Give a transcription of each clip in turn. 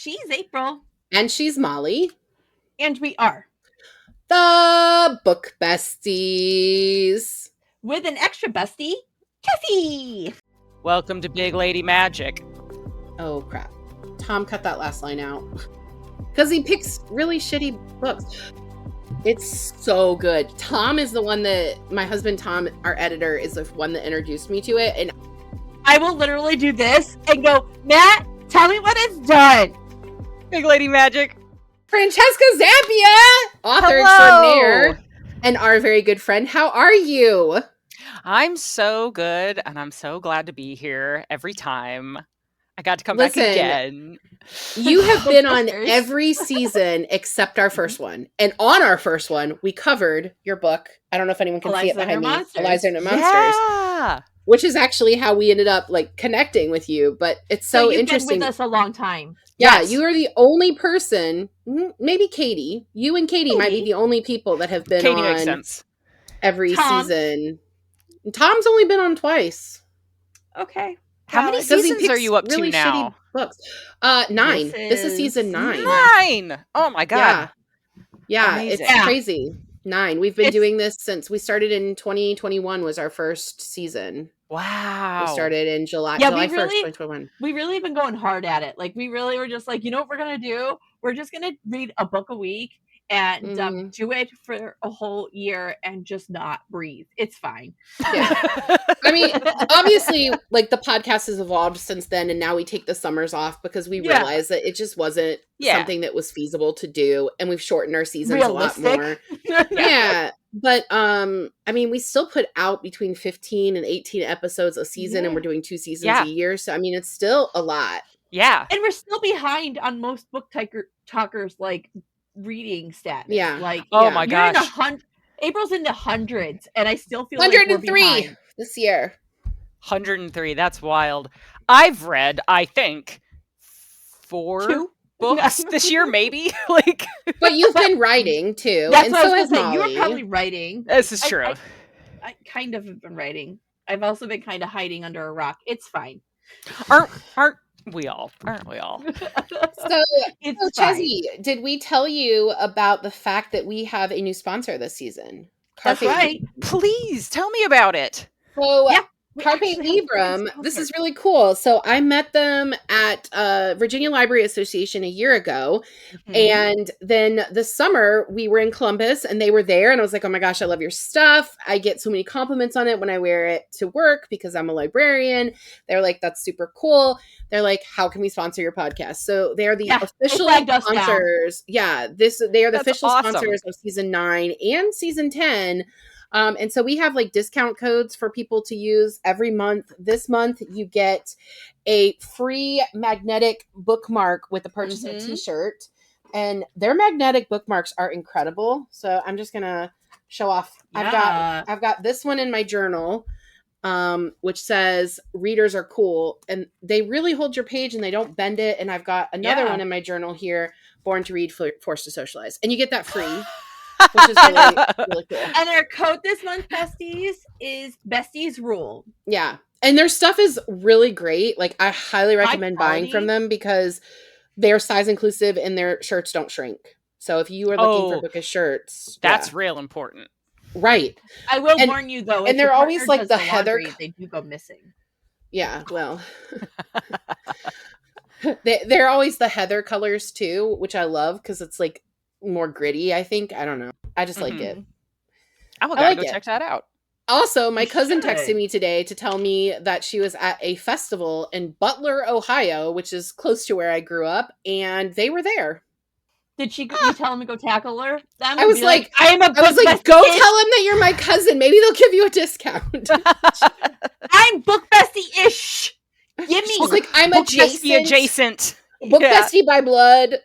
She's April. And she's Molly. And we are the Book Besties. With an extra bestie, Cassie. Welcome to Big Lady Magic. Oh, crap. Tom cut that last line out. Because he picks really shitty books. It's so good. Tom is the one that, my husband Tom, our editor, is the one that introduced me to it. And I will literally do this and go, Matt, tell me when it's done. Big Lady Magic. Francesca Zappia, author extraordinaire, and our very good friend. How are you? I'm so good, and I'm so glad to be here every time. I got to come back again. You have been on every season except our first one. And on our first one, we covered your book. I don't know if anyone can see it behind me. Eliza and the Monsters. Yeah. Which is actually how we ended up connecting with you. But it's so interesting. You've been with us a long time. Yeah, yes. You are the only person, maybe Katie. You and Katie might be the only people that have been on makes sense. Every season. Tom's only been on twice. Okay. How many seasons are you up to now? Books. 9. This is season 9. 9! Oh my god. Yeah, it's crazy. 9. We've been doing this since we started in 2021 was our first season. Wow. We started in July 1st, 2021. We really have been going hard at it. We really were just you know what we're going to do? We're just going to read a book a week and do it for a whole year and just not breathe. It's fine. Yeah. I mean, obviously, the podcast has evolved since then, and now we take the summers off because we realize that it just wasn't something that was feasible to do, and we've shortened our seasons a lot more. Yeah. But, I mean, we still put out between 15 and 18 episodes a season, and we're doing 2 seasons a year. So, I mean, it's still a lot. Yeah. And we're still behind on most book talkers, reading stats. Yeah. Oh my gosh. April's in the hundreds, and I still feel 103 this year. 103. That's wild. I've read, I think, 4 books this year, maybe. But you've been writing too. That's and what so I was has going to say. Molly. You were probably writing. This is true. I kind of have been writing. I've also been kind of hiding under a rock. It's fine. Aren't we all? Aren't we all? So Chezzy, did we tell you about the fact that we have a new sponsor this season? That's right. Please tell me about it. So Carpe Librum, this is really cool. So I met them at Virginia Library Association a year ago. Mm-hmm. And then this summer we were in Columbus and they were there. And I was like, oh my gosh, I love your stuff. I get so many compliments on it when I wear it to work because I'm a librarian. They're like, that's super cool. They're like, how can we sponsor your podcast? So they're the official sponsors. Yeah, they are the official sponsors of season 9 and season 10. And so we have discount codes for people to use every month. This month you get a free magnetic bookmark with the purchase of a t-shirt. And their magnetic bookmarks are incredible. So I'm just gonna show off. Yeah. I've got this one in my journal, which says readers are cool. And they really hold your page and they don't bend it. And I've got another one in my journal here, Born to Read, Forced to Socialize. And you get that free. Which is really cool. And our code this month, Besties, is Besties Rule. Yeah. And their stuff is really great. I highly recommend buying from them because they're size inclusive and their shirts don't shrink. So if you are looking for bookish shirts. That's real important. Right. I will warn you, though. And they're always the heather. They do go missing. Yeah, well. They're always the heather colors, too, which I love because it's more gritty, I think. I don't know. I just like it. I gotta go check that out. Also, my cousin texted me today to tell me that she was at a festival in Butler, Ohio, which is close to where I grew up, and they were there. Did you tell him to go tackle her? I was like, go tell them that you're my cousin. Maybe they'll give you a discount. I'm book bestie-ish. Give me. She's like, I'm book adjacent. Book bestie by blood.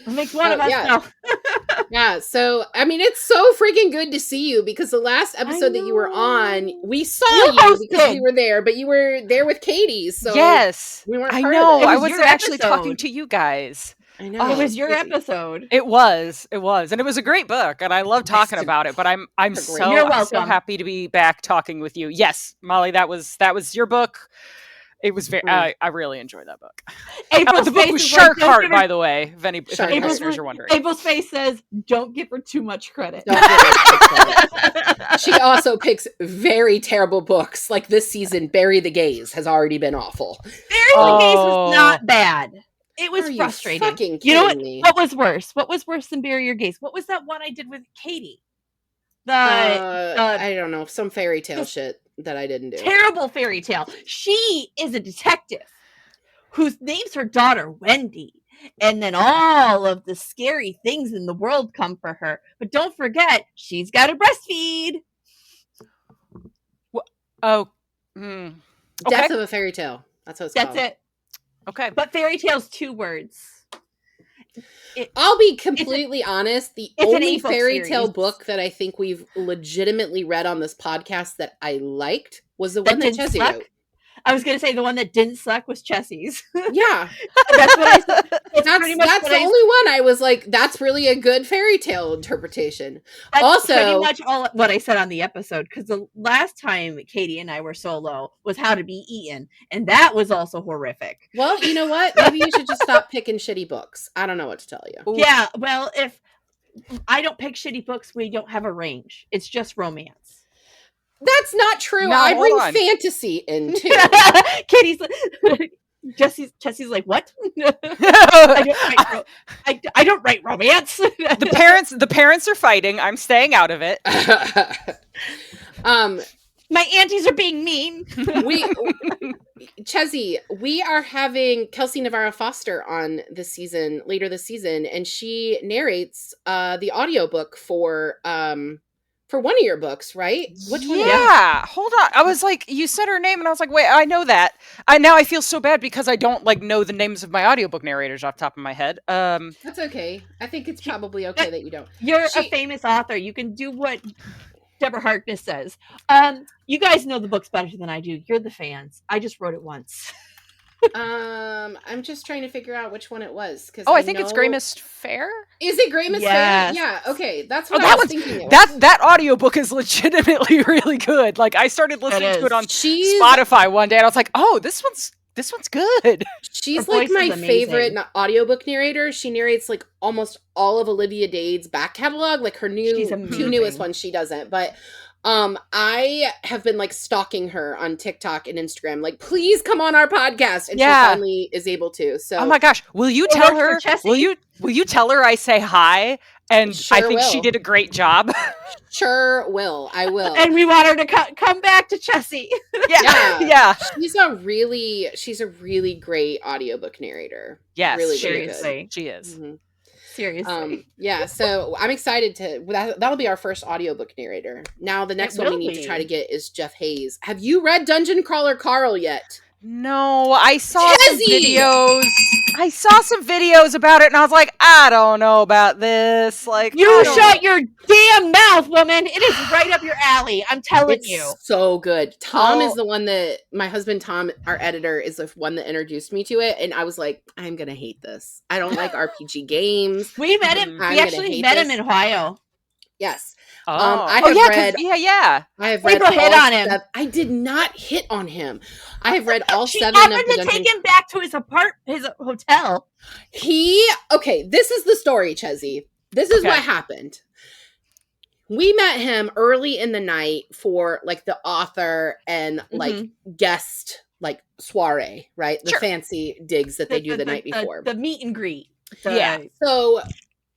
Makes one of us now. Yeah, so I mean, it's so freaking good to see you because the last episode that you were on, we saw you because we were there, but you were there with Katie. So yes, we weren't. I know. I was actually talking to you guys. I know. It was your episode. It was, and it was a great book, and I love talking about it. But I'm so happy to be back talking with you. Yes, Molly, that was your book. It was very. I really enjoyed that book. April's the book face was is Shark like, Heart, by the way. If any April's listeners are wondering, April's face says, "Don't give her too much credit." Don't give her credit. She also picks very terrible books. Like this season, Bury the Gaze has already been awful. Bury the Gaze was not bad. It was frustrating. Fucking you know what? me? What was worse? What was worse than Bury Your Gaze? What was that one I did with Katie? I don't know, some fairy tale shit that I didn't do. Terrible fairy tale. She is a detective who names her daughter Wendy. And then all of the scary things in the world come for her. But don't forget, she's got to breastfeed. Death of a Fairy Tale. That's what it's called. That's it. Okay. But fairy tale's 2 words. I'll be completely honest. The only fairy tale series. book that I think we've legitimately read on this podcast that I liked was the one that Chessie wrote. I was going to say the one that didn't suck was Chessie's. Yeah. That's what I said. That's the only one I was like, that's really a good fairy tale interpretation. That's also, pretty much all what I said on the episode, because the last time Katie and I were solo was How to Be Eaten, and that was also horrific. Well, you know what? Maybe you should just stop picking shitty books. I don't know what to tell you. Ooh. Yeah, well, if I don't pick shitty books, we don't have a range. It's just romance. That's not true. No, I bring on. fantasy in too. Katie's Chessie's like, what? I don't write romance. The parents are fighting. I'm staying out of it. My aunties are being mean. Chessie, we are having Kelsey Navarro Foster on later this season, and she narrates the audiobook for one of your books, right? Which one? Yeah, hold on. I was like, you said her name, and I was like, wait, I know that. Now I feel so bad because I don't know the names of my audiobook narrators off the top of my head. That's okay. I think it's probably okay that you don't. You're a famous author. You can do what Deborah Harkness says. You guys know the books better than I do. You're the fans. I just wrote it once. I'm just trying to figure out which one it was. I think it's Grey Mist Fair. Is it Grey Mist Fair? Yeah. Okay, that's what I was thinking. That audiobook is legitimately really good. Like I started listening to it on Spotify one day, and I was like, "Oh, this one's good." She's like my favorite audiobook narrator. She narrates like almost all of Olivia Dade's back catalog. Like her two newest ones, she doesn't, but. I have been like stalking her on TikTok and Instagram. Like, please come on our podcast, and she finally is able to. So, oh my gosh, will you tell her? Will you tell her I say hi? And I think she did a great job. Sure will. I will. And we want her to come back to Chessie. Yeah. She's a really great audiobook narrator. Yes, really, seriously, really good. She is. Mm-hmm. Seriously. Yeah, so I'm excited that'll be our first audiobook narrator. Now the next one we need to try to get is Jeff Hayes. Have you read Dungeon Crawler Carl yet? No, I saw some videos. I saw some videos about it, and I was like, I don't know about this. Like, you shut your damn mouth, woman! It is right up your alley. I'm telling you, it's so good. Tom is the one that my husband Tom, our editor, is the one that introduced me to it, and I was like, I'm gonna hate this. I don't like RPG games. We met him. We actually met him in Ohio. Yes. I have read. I have read. April hit on him. I did not hit on him. I have read all 7 of the She offered to take him back to his hotel. This is the story, Chessie. This is what happened. We met him early in the night for like the author and like guest like soiree, right? The fancy digs that they do the night before. The meet and greet. So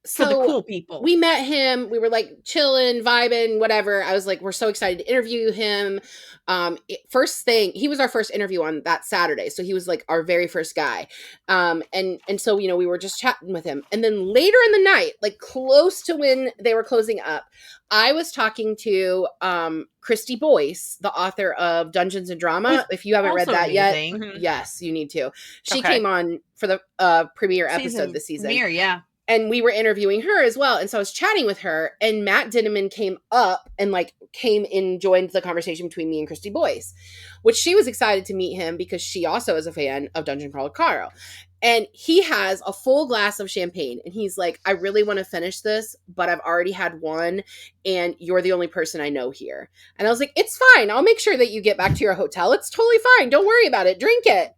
for the cool people. We met him. We were like chilling, vibing, whatever. I was like, we're so excited to interview him. First thing, he was our first interview on that Saturday. So he was like our very first guy. And so, we were just chatting with him. And then later in the night, like close to when they were closing up, I was talking to Christy Boyce, the author of Dungeons and Drama. If you haven't read that yet, yes, you need to. She came on for the premiere episode this season. And we were interviewing her as well. And so I was chatting with her, and Matt Dinneman came up and joined the conversation between me and Christy Boyce, which she was excited to meet him because she also is a fan of Dungeon Crawler Carl. And he has a full glass of champagne. And he's like, I really want to finish this, but I've already had one. And you're the only person I know here. And I was like, it's fine. I'll make sure that you get back to your hotel. It's totally fine. Don't worry about it. Drink it.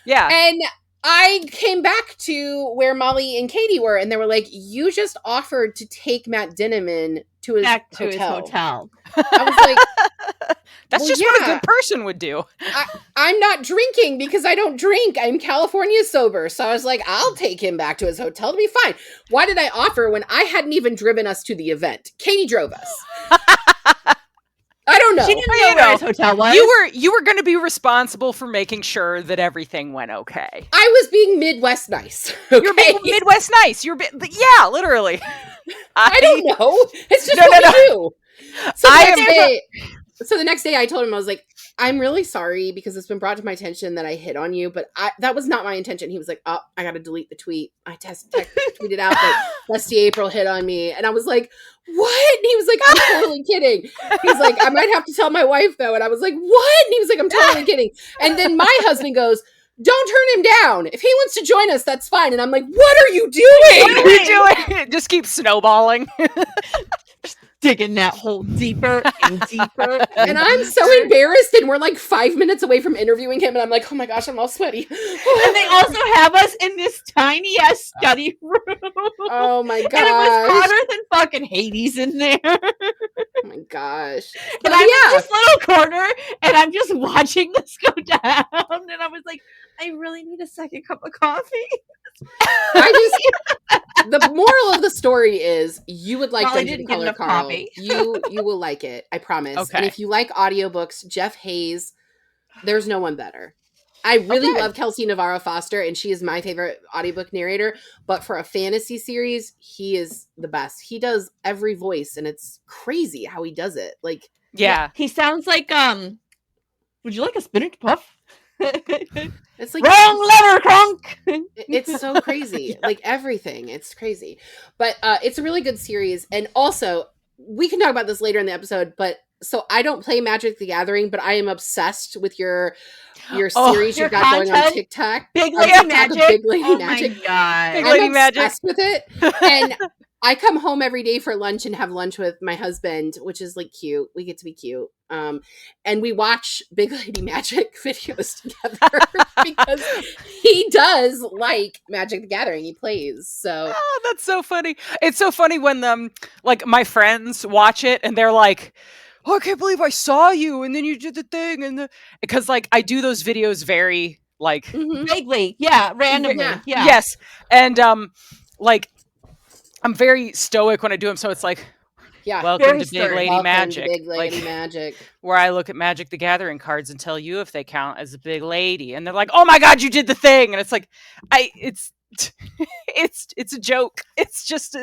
Yeah. And I came back to where Molly and Katie were. And they were like, you just offered to take Matt Dinneman to his hotel. I was like, that's just what a good person would do. I'm not drinking because I don't drink. I'm California sober. So I was like, I'll take him back to his hotel to be fine. Why did I offer when I hadn't even driven us to the event? Katie drove us. I don't know. She didn't know where his hotel was. You were going to be responsible for making sure that everything went okay. I was being Midwest nice. Okay? You're being Midwest nice. Yeah, literally. I don't know. It's just what we do. So the next day I told him, I was like, I'm really sorry because it's been brought to my attention that I hit on you, but that was not my intention. He was like, oh, I got to delete the tweet. I tweeted out that Bestie April hit on me. And I was like, what? And he was like, I'm totally kidding. He's like, I might have to tell my wife though. And I was like, what? And he was like, I'm totally kidding. And then my husband goes, don't turn him down. If he wants to join us, that's fine. And I'm like, what are you doing? What are you doing? It just keeps snowballing. Digging that hole deeper and deeper. And I'm so embarrassed. And we're like 5 minutes away from interviewing him. And I'm like, oh my gosh, I'm all sweaty. And they also have us in this tiny ass study room. Oh my gosh. And it was hotter than fucking Hades in there. Oh my gosh. But I'm in this little corner and I'm just watching this go down. And I was like, I really need a second cup of coffee. The moral of the story is you would like Molly Dungeon Color Carl. You will like it. I promise. Okay. And if you like audiobooks, Jeff Hayes, there's no one better. I really love Kelsey Navarro Foster, and she is my favorite audiobook narrator. But for a fantasy series, he is the best. He does every voice, and it's crazy how he does it. Like, yeah. He sounds like, would you like a spinach puff? It's like wrong letter, Kronk. It's so crazy. Like everything. It's crazy. But it's a really good series. And also, we can talk about this later in the episode, but so I don't play Magic the Gathering, but I am obsessed with your series you've got going on TikTok. Big Lady Magic. Big Lady Magic. My God. Big Lady Magic. I'm obsessed with it. And I come home every day for lunch and have lunch with my husband, which is like cute. We get to be cute. And we watch Big Lady Magic videos together because he does like Magic the Gathering. He plays. So that's so funny. It's so funny when like my friends watch it and they're like, oh, I can't believe I saw you and then you did the thing and because like I do those videos very like vaguely, randomly, yeah. Yes. And like I'm very stoic when I do them, so it's like, welcome to Big Lady Magic. Big Lady Magic. Where I look at Magic the Gathering cards and tell you if they count as a big lady. And they're like, oh my God, you did the thing. And it's like, it's a joke. It's just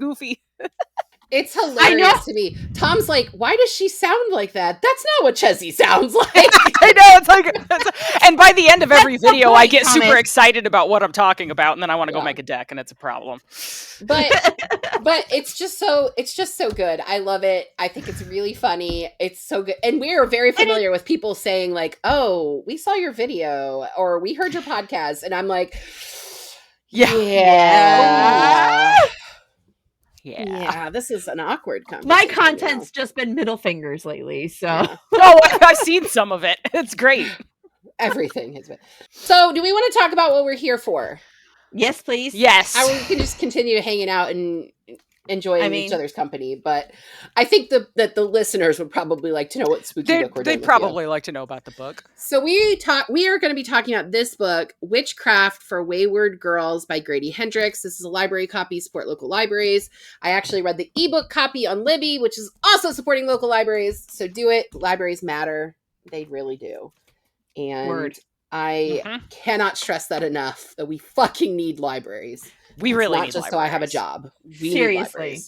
goofy. It's hilarious to me. Tom's like, why does she sound like that? That's not what Chessie sounds like. I know. It's like, and by the end of every video, I get super excited about what I'm talking about, and then I want to go make a deck, and it's a problem. But it's just so good. I love it. I think it's really funny. It's so good. And we are very familiar with people saying like, oh, we saw your video or we heard your podcast. And I'm like, yeah, this is an awkward conversation. My content's just been middle fingers lately, so. Yeah. Oh, I've seen some of it. It's great. Everything has been. So, do we want to talk about what we're here for? Yes, please. Yes. We can just continue hanging out and enjoying each other's company, but I think that the listeners would probably like to know what spooky book we're doing. They'd probably like to know about the book. So we are going to be talking about this book, Witchcraft for Wayward Girls by Grady Hendrix. This is a library copy, support local libraries. I actually read the ebook copy on Libby, which is also supporting local libraries. So do it. Libraries matter. They really do. And I cannot stress that enough that we fucking need libraries. We really not need just libraries. So I have a job. We Seriously. Need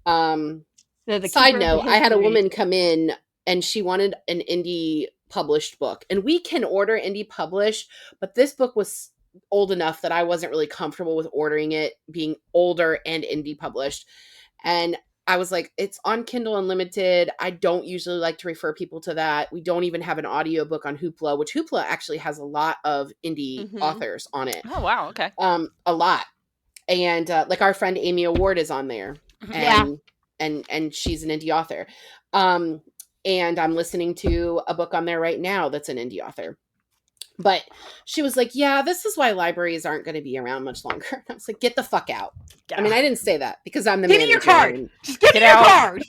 libraries. Side note, I had a woman come in and she wanted an indie published book. And we can order indie published, but this book was old enough that I wasn't really comfortable with ordering it being older and indie published. And I was like, it's on Kindle Unlimited. I don't usually like to refer people to that. We don't even have an audiobook on Hoopla, which Hoopla actually has a lot of indie authors on it. Oh, wow. Okay. A lot. And like our friend Amy Award is on there. And she's an indie author. And I'm listening to a book on there right now that's an indie author. But she was like, yeah, this is why libraries aren't going to be around much longer. And I was like, get the fuck out. I mean, I didn't say that because I'm the give manager. Me your card. Just give me your card.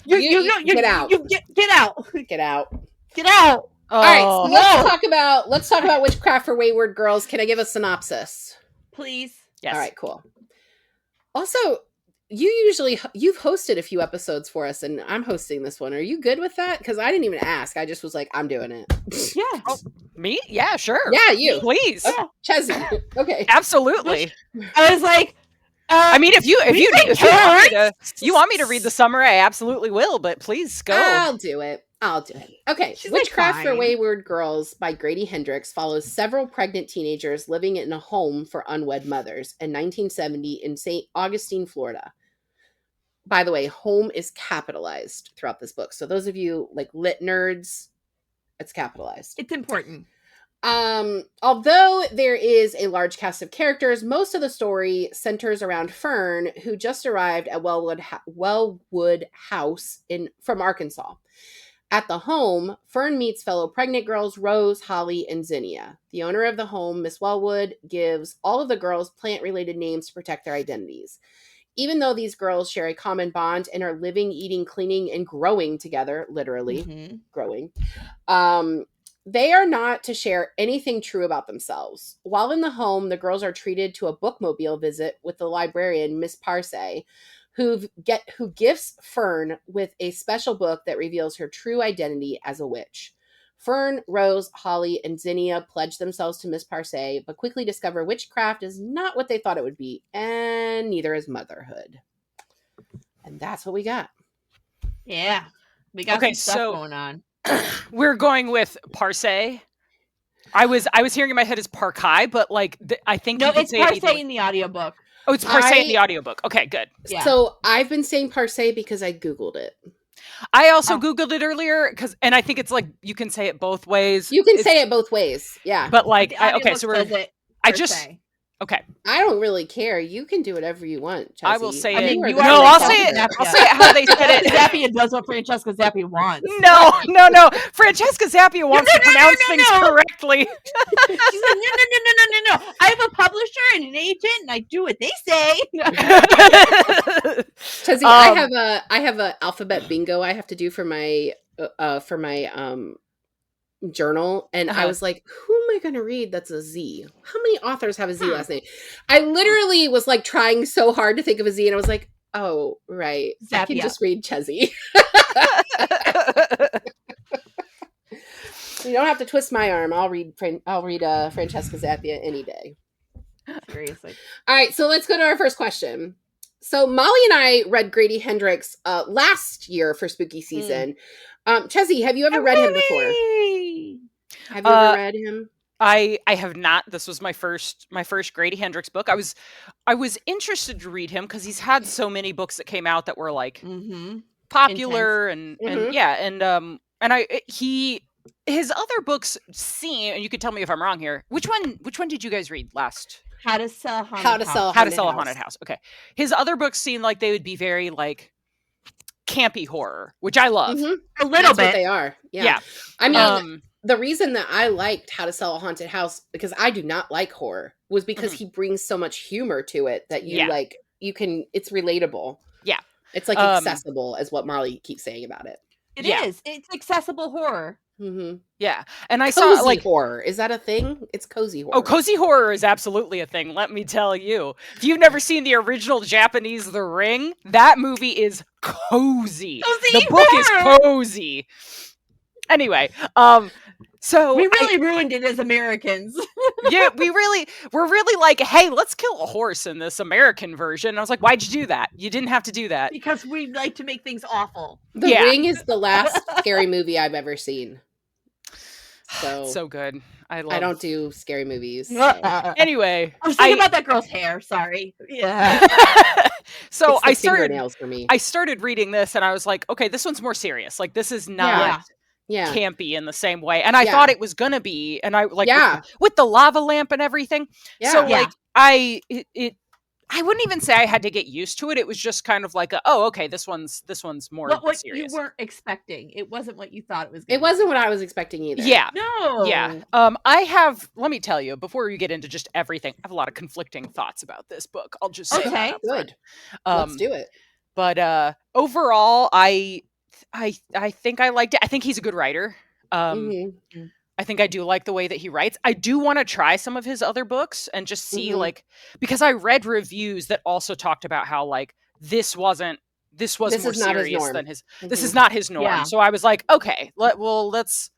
Get out. Get out. Get out. Get out. All right, so let's talk about Witchcraft for Wayward Girls. Can I give a synopsis? Please. Yes. All right, cool. Also, you've hosted a few episodes for us, and I'm hosting this one. Are you good with that? Because I didn't even ask. I just was like, I'm doing it. Yeah. Oh, me? Yeah, sure. Yeah, you. Please. Okay. Chesney. Okay. Absolutely. I was like, I mean, if you want me to read the summary, I absolutely will. But please go. I'll do it. Okay. She's Witchcraft like, for Wayward Girls by Grady Hendrix follows several pregnant teenagers living in a home for unwed mothers in 1970 in St. Augustine, Florida. By the way, home is capitalized throughout this book. So those of you like lit nerds, it's capitalized. It's important. Although there is a large cast of characters, most of the story centers around Fern, who just arrived at Wellwood House from Arkansas. At the home, Fern meets fellow pregnant girls Rose, Holly, and Zinnia. The owner of the home, Miss Wellwood, gives all of the girls plant-related names to protect their identities. Even though these girls share a common bond and are living, eating, cleaning, and growing together, literally growing, they are not to share anything true about themselves. While in the home, the girls are treated to a bookmobile visit with the librarian, Miss Parsay, who gifts Fern with a special book that reveals her true identity as a witch. Fern, Rose, Holly, and Zinnia pledge themselves to Miss Parsay, but quickly discover witchcraft is not what they thought it would be, and neither is motherhood. And that's what we got. Yeah. We got some stuff going on. We're going with Parsay. I was hearing in my head as Parkai, but like I think no, it's Parsay in the audiobook. Oh, it's Parsay in the audiobook. Okay, good. Yeah. So I've been saying Parsay because I Googled it. I also Googled it earlier and I think it's like you can say it both ways. You can say it both ways. Yeah. But like, okay. I don't really care. You can do whatever you want, Chelsea. I will say it. I'll say it how they said it. Zappia does what Francesca Zappia wants. No. Francesca Zappia wants to pronounce things correctly. She's like, no. I have a publisher and an agent, and I do what they say. Chelsea, I have a alphabet bingo I have to do for my journal, and I was like, who am I going to read that's a Z? How many authors have a Z last name? I literally was like trying so hard to think of a Z, and I was like, oh, right. Zappia. I can just read Chesy. You don't have to twist my arm. I'll read Francesca Zappia any day. Seriously. All right, so let's go to our first question. So Molly and I read Grady Hendrix last year for spooky season. Chesy, have you ever read him before? Have you ever read him? I have not. This was my first Grady Hendrix book. I was interested to read him because he's had so many books that came out that were like popular and his other books seem, and you could tell me if I'm wrong here. Which one did you guys read last? How to Sell a Haunted House. Okay. His other books seem like they would be very like campy horror, which I love. A little bit. What they are. Yeah. I mean, the reason that I liked How to Sell a Haunted House, because I do not like horror, was because he brings so much humor to it that it's relatable. Yeah. It's like accessible, is what Marley keeps saying about it. It is. It's accessible horror. Yeah. And I cozy saw like horror. Is that a thing? It's cozy horror. Oh, cozy horror is absolutely a thing. Let me tell you. If you've never seen the original Japanese The Ring, that movie is cozy. The book is cozy. Anyway, so we really ruined it as Americans. Yeah, we're really like, hey, let's kill a horse in this American version. And I was like, why'd you do that? You didn't have to do that. Because we like to make things awful. The Ring is the last scary movie I've ever seen. So good. I don't do scary movies. So. Anyway, I was thinking about that girl's hair. Sorry. Yeah. So It's the fingernails for me. I started reading this and I was like, okay, this one's more serious. Like this is not campy in the same way. And I thought it was gonna be, and I like with the lava lamp and everything. Yeah. So like I wouldn't even say I had to get used to it. It was just kind of like, okay, this one's more what serious. You weren't expecting. It wasn't what you thought it was. It wasn't what I was expecting either. Yeah. No. Yeah. Let me tell you, before you get into just everything, I have a lot of conflicting thoughts about this book. I'll just say that up front. Good. Let's do it. But overall, I think I liked it. I think he's a good writer. I think I do like the way that he writes. I do want to try some of his other books and just see because I read reviews that also talked about how like this was more serious than his. This is not his norm. Yeah. So I was like, okay, let's.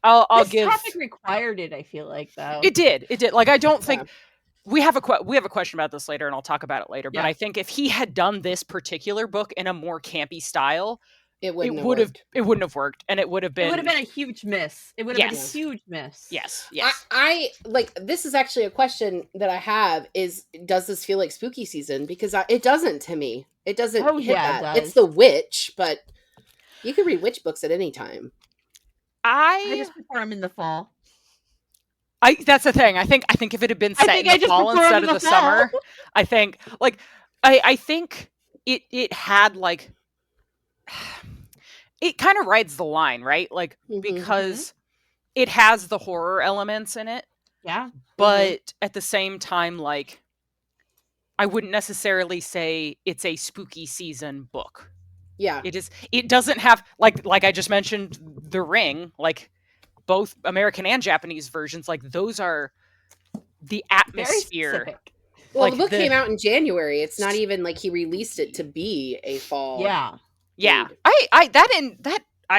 I'll give. This topic required it. I feel like though it did. Like I don't think we have a question about this later, and I'll talk about it later. But I think if he had done this particular book in a more campy style, it wouldn't have worked, and it would have been a huge miss. It would have been a huge miss. Yes. I like this is actually a question that I have is, does this feel like spooky season? Because it doesn't to me. It doesn't hit that. It does. It's the witch, but you can read witch books at any time. I just prefer them in the fall. That's the thing. I think if it had been set in the fall instead of the summer, I think like I think it had like it kind of rides the line, right? Like because it has the horror elements in it. Yeah. But at the same time, like I wouldn't necessarily say it's a spooky season book. Yeah. It is. It doesn't have like I just mentioned The Ring, like both American and Japanese versions, like those are the atmosphere. Well, like the book came out in January. It's not even like he released it to be a fall. Yeah. Yeah. I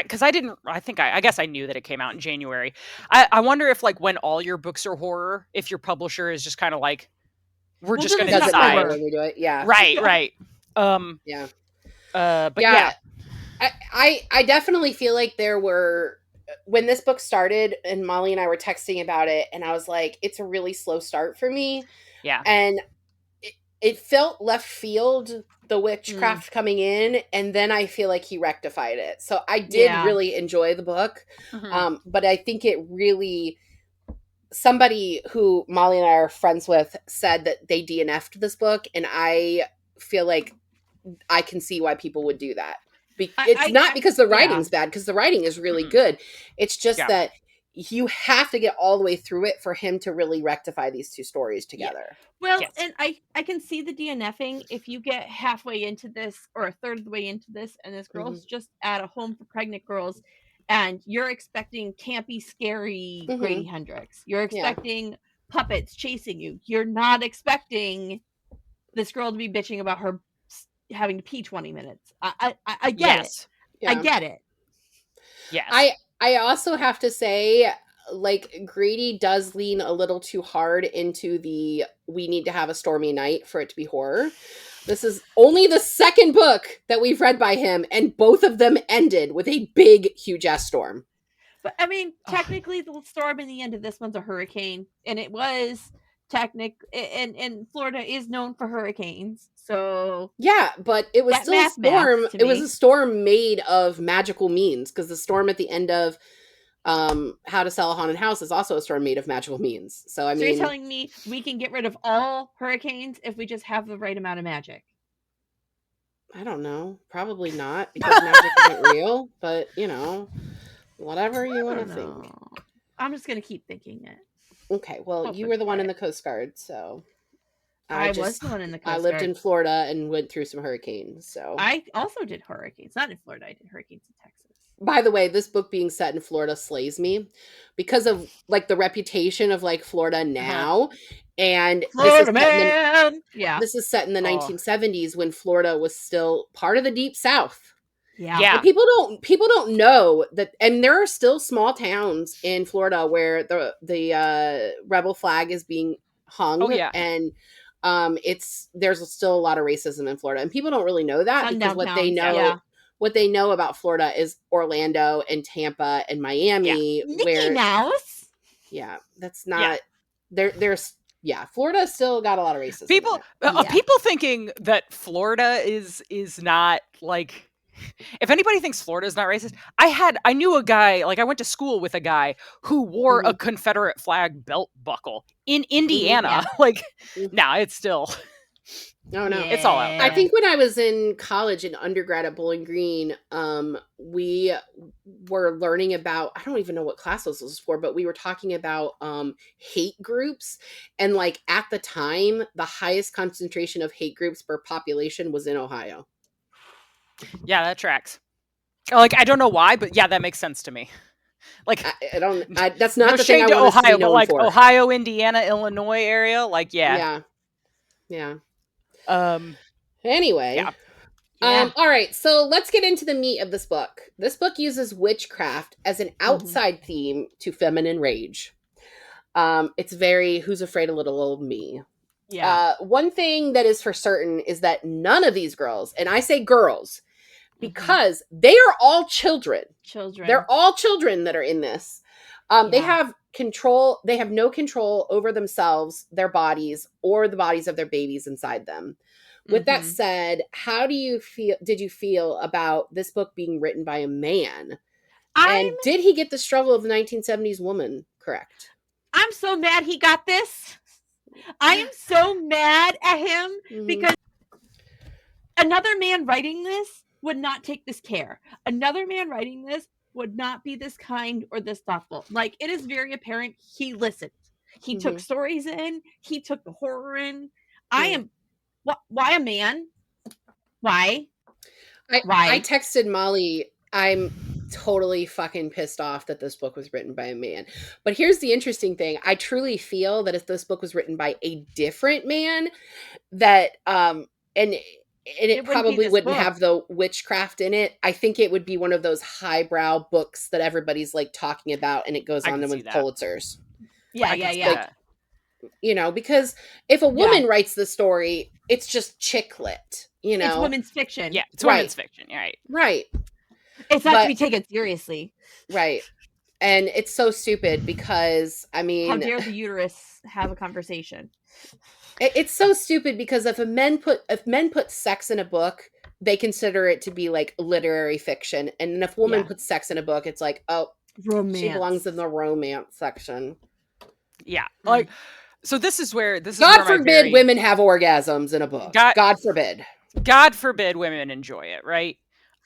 guess I knew that it came out in January. I wonder if like when all your books are horror, if your publisher is just kind of like, we're just going to decide when we do it. Yeah. Right. Yeah. But yeah. I definitely feel like there were, when this book started and Molly and I were texting about it, and I was like, it's a really slow start for me. Yeah. And it felt left field, the witchcraft coming in, and then I feel like he rectified it. So I did really enjoy the book. But I think it really, somebody who Molly and I are friends with said that they DNF'd this book, and I feel like I can see why people would do that. It's not because the writing's bad, because the writing is really good. It's just that you have to get all the way through it for him to really rectify these two stories together. Yeah. Well, and I can see the DNFing if you get halfway into this or a third of the way into this, and this girl's just at a home for pregnant girls, and you're expecting campy, scary Grady Hendrix. You're expecting puppets chasing you. You're not expecting this girl to be bitching about her having to pee 20 minutes. I get it. Yeah. I get it. Yes. I also have to say, like, Grady does lean a little too hard into the we need to have a stormy night for it to be horror. This is only the second book that we've read by him, and both of them ended with a big, huge-ass storm. But, I mean, technically, the storm in the end of this one's a hurricane, and it was and Florida is known for hurricanes, so yeah, but it was still a storm. It was a storm made of magical means, because the storm at the end of How to Sell a Haunted House is also a storm made of magical means. So I mean, you're telling me we can get rid of all hurricanes if we just have the right amount of magic? I don't know. Probably not, because magic isn't real. But you know, whatever you want to think. I'm just gonna keep thinking it. Okay, well, you were the one in the Coast Guard, so I was the one in the Coast Guard. I lived in Florida and went through some hurricanes, so I also did hurricanes. Not in Florida, I did hurricanes in Texas. By the way, this book being set in Florida slays me because of like the reputation of like Florida now, and Florida man. This is set in the 1970s when Florida was still part of the Deep South. Yeah. And people don't know that, and there are still small towns in Florida where the rebel flag is being hung. Oh yeah. And there's still a lot of racism in Florida, and people don't really know that because what they know about Florida is Orlando and Tampa and Miami, Mickey Mouse. Yeah, that's not there's Florida still got a lot of racism. People thinking that Florida is not like, if anybody thinks Florida is not racist, I knew a guy, like I went to school with a guy who wore a Confederate flag belt buckle in Indiana. Like, nah, it's still. Oh no, it's all out there. I think when I was in college in undergrad at Bowling Green, we were learning about, I don't even know what class this was for, but we were talking about hate groups, and like at the time, the highest concentration of hate groups per population was in Ohio. Yeah, that tracks. Like, I don't know why, but yeah, that makes sense to me. Like, that's not no the thing I want Ohio, to be known but like for. Ohio, Indiana, Illinois area, like yeah. Anyway. Yeah. All right, so let's get into the meat of this book. This book uses witchcraft as an outside theme to feminine rage. It's very Who's Afraid of Little Old Me. Yeah. One thing that is for certain is that none of these girls, and I say girls, because they are all children. They're all children that are in this. They have control. They have no control over themselves, their bodies, or the bodies of their babies inside them. With that said, how did you feel about this book being written by a man? And did he get the struggle of the 1970s woman correct? I'm so mad he got this. I am so mad at him because another man writing this would not take this care. Another man writing this would not be this kind or this thoughtful. Like, it is very apparent he listened. He took stories in. He took the horror in. Why a man? Why? I texted Molly, I'm totally fucking pissed off that this book was written by a man. But here's the interesting thing. I truly feel that if this book was written by a different man, that and it probably wouldn't have the witchcraft in it. I think it would be one of those highbrow books that everybody's like talking about, and it goes on to win Pulitzers. Yeah. Like, you know, because if a woman writes the story, it's just chick lit, you know. It's women's fiction. Yeah, it's women's fiction, right. It's not to be taken seriously. Right. And it's so stupid because, I mean... How dare the uterus have a conversation? It's so stupid because if men put sex in a book, they consider it to be like literary fiction. And if a woman puts sex in a book, it's like, oh, romance. She belongs in the romance section. Yeah. Like, so this is where God forbid women have orgasms in a book. God forbid. God forbid women enjoy it, right?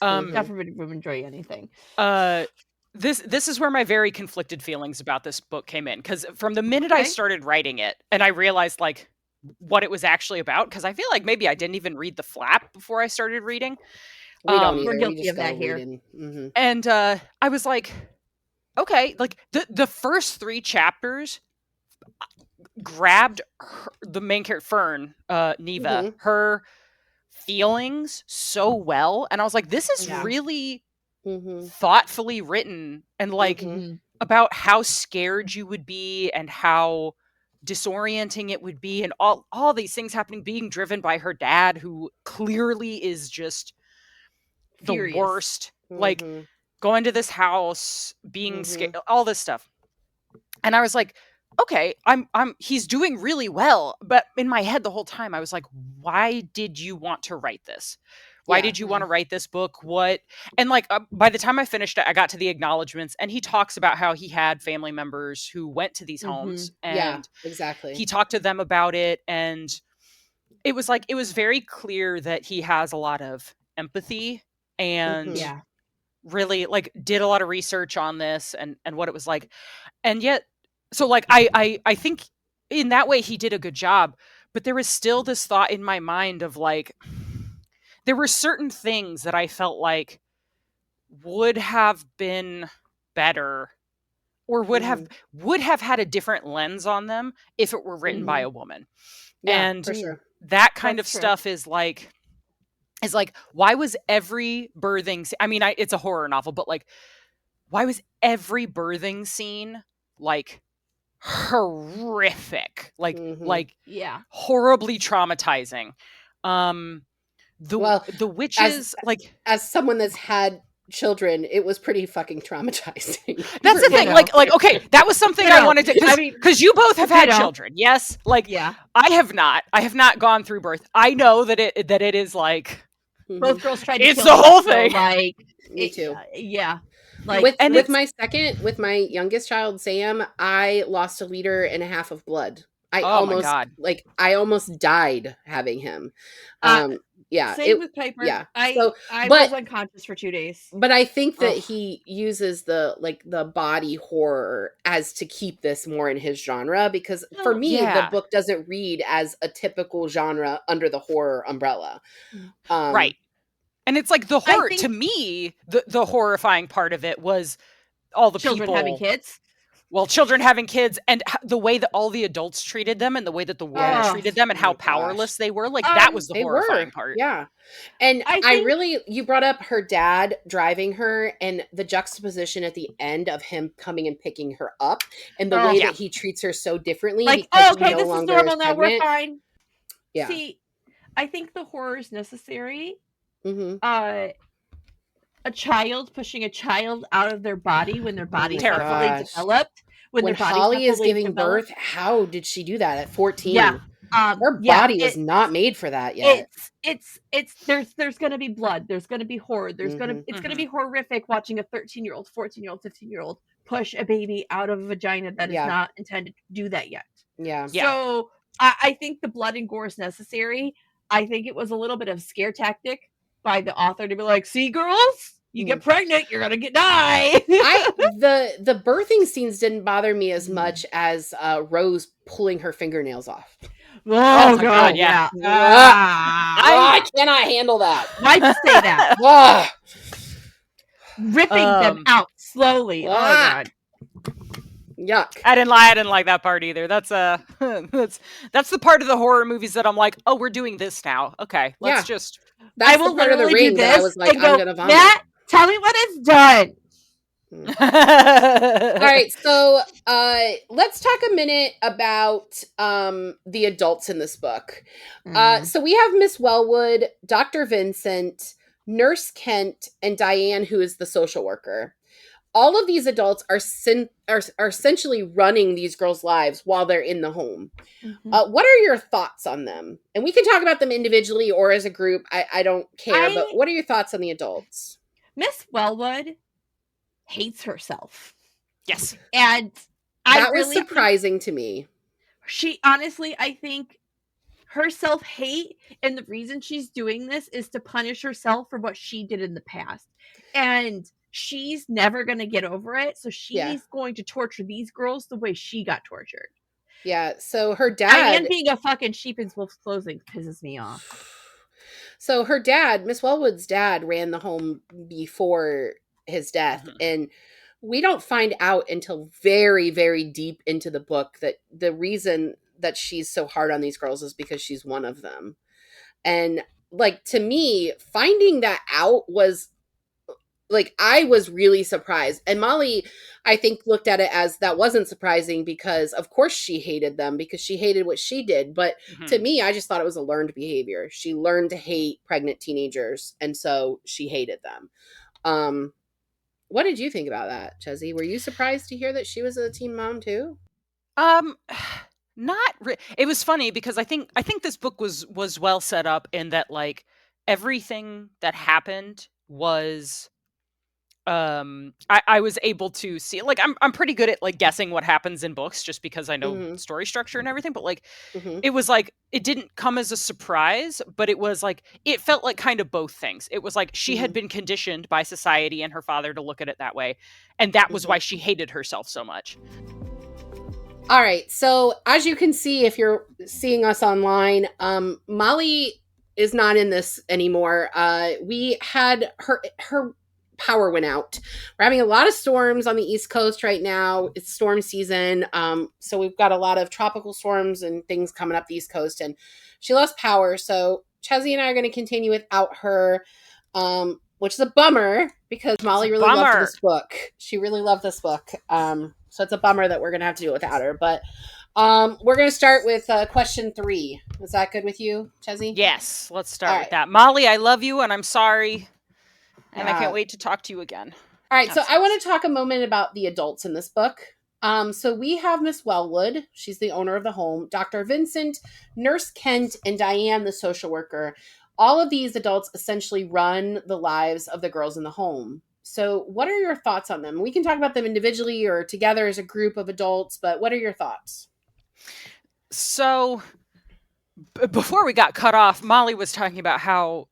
God forbid women enjoy anything. This is where my very conflicted feelings about this book came in, because from the minute I started writing it and I realized like what it was actually about, because I feel like maybe I didn't even read the flap before I started reading. We're guilty of that here. And I was like, okay, like the first 3 chapters grabbed the main character, Fern, Neva, her feelings so well, and I was like, this is really thoughtfully written, and like about how scared you would be and how disorienting it would be, and all these things happening, being driven by her dad, who clearly is just the worst, like going to this house, being scared, all this stuff. And I was like, okay, he's doing really well. But in my head the whole time, I was like, why did you want to write this? Why did you want to write this book? What? And like, by the time I finished it, I got to the acknowledgments, and he talks about how he had family members who went to these homes, and exactly. He talked to them about it. And it was like, it was very clear that he has a lot of empathy and really like did a lot of research on this and what it was like. And yet, so like, I think in that way he did a good job, but there was still this thought in my mind of like, there were certain things that I felt like would have been better or would have had a different lens on them if it were written by a woman. And for sure. That kind of stuff is like, why was every birthing I mean, it's a horror novel, but like, why was every birthing scene like horrific, like horribly traumatizing? The witches, as someone that's had children, it was pretty fucking traumatizing. That's the thing. Like, okay, that was something I wanted to, because you both have had children. Yes. Like, Yeah. I have not gone through birth. I know that it is like, both girls tried to it's kill the me, whole so, thing. like, Me too. Yeah. Like, with my youngest child, Sam, I lost 1.5 liters of blood. I almost died having him. Yeah. Same with Piper. Yeah. I was unconscious for 2 days. But I think that he uses the body horror as to keep this more in his genre, because for me, the book doesn't read as a typical genre under the horror umbrella. Right. And it's like the horror, to me, the horrifying part of it was all the children people having kids. Well, children having kids, and the way that all the adults treated them, and the way that the world treated them, and how powerless they were. Like, that was the horrifying part. Yeah. And you brought up her dad driving her, and the juxtaposition at the end of him coming and picking her up, and the way that he treats her so differently. Like, okay, this is normal now, we're fine. Yeah. See, I think the horror is necessary. Mm-hmm. A child pushing a child out of their body when their body's not fully developed. When Holly is giving birth, how did she do that at 14? Yeah. Her body was not made for that yet. There's gonna be blood. There's gonna be horror. It's gonna be horrific watching a 13-year-old, 14-year-old, 15-year-old push a baby out of a vagina that is not intended to do that yet. Yeah. So I think the blood and gore is necessary. I think it was a little bit of scare tactic by the author to be like, see, girls, you get pregnant, you're gonna die. The birthing scenes didn't bother me as much as Rose pulling her fingernails off. Oh god, yeah. I cannot handle that. Why'd you say that? Ripping them out slowly. Oh god. Yuck. I didn't like that part either. That's the part of the horror movies that I'm like, oh, we're doing this now. Okay, let's just. That's the part of the ring that I was like, I'm gonna vomit. Matt, tell me when it's done. All right, so let's talk a minute about the adults in this book. So we have Miss Wellwood, Dr. Vincent, Nurse Kent, and Diane, who is the social worker. All of these adults are essentially running these girls' lives while they're in the home. What are your thoughts on them? And we can talk about them individually or as a group. I don't care. But what are your thoughts on the adults? Miss Wellwood hates herself. Yes. And that was surprising to me. She honestly, I think her self-hate, and the reason she's doing this is to punish herself for what she did in the past. And she's never going to get over it. So she's going to torture these girls the way she got tortured. Yeah. So her dad. And being a fucking sheep in wolf's clothing pisses me off. So her dad, Miss Wellwood's dad, ran the home before his death. And we don't find out until very, very deep into the book that the reason that she's so hard on these girls is because she's one of them. And like, to me, finding that out was like, I was really surprised. And Molly, I think, looked at it as that wasn't surprising because, of course, she hated them because she hated what she did. But to me, I just thought it was a learned behavior. She learned to hate pregnant teenagers. And so she hated them. What did you think about that, Chezzy? Were you surprised to hear that she was a teen mom too? It was funny because I think this book was well set up in that, like, everything that happened was I was able to see, like, I'm pretty good at like guessing what happens in books just because I know story structure and everything, but like it was like it didn't come as a surprise, but it was like it felt like kind of both things. It was like she had been conditioned by society and her father to look at it that way, and that was why she hated herself so much. All right, so as you can see if you're seeing us online, Molly is not in this anymore. We had her power went out. We're having a lot of storms on the East Coast right now. It's storm season. So we've got a lot of tropical storms and things coming up the East Coast, and she lost power. So Chezzy and I are going to continue without her, which is a bummer because Molly really loved this book. She really loved this book. So it's a bummer that we're going to have to do it without her. But we're going to start with question 3. Is that good with you, Chezzy? Yes, let's start with that. Molly, I love you, and I'm sorry And I can't wait to talk to you again. All right, so I want to talk a moment about the adults in this book. So we have Miss Wellwood. She's the owner of the home. Dr. Vincent, Nurse Kent, and Diane, the social worker. All of these adults essentially run the lives of the girls in the home. So what are your thoughts on them? We can talk about them individually or together as a group of adults, but what are your thoughts? So before we got cut off, Molly was talking about how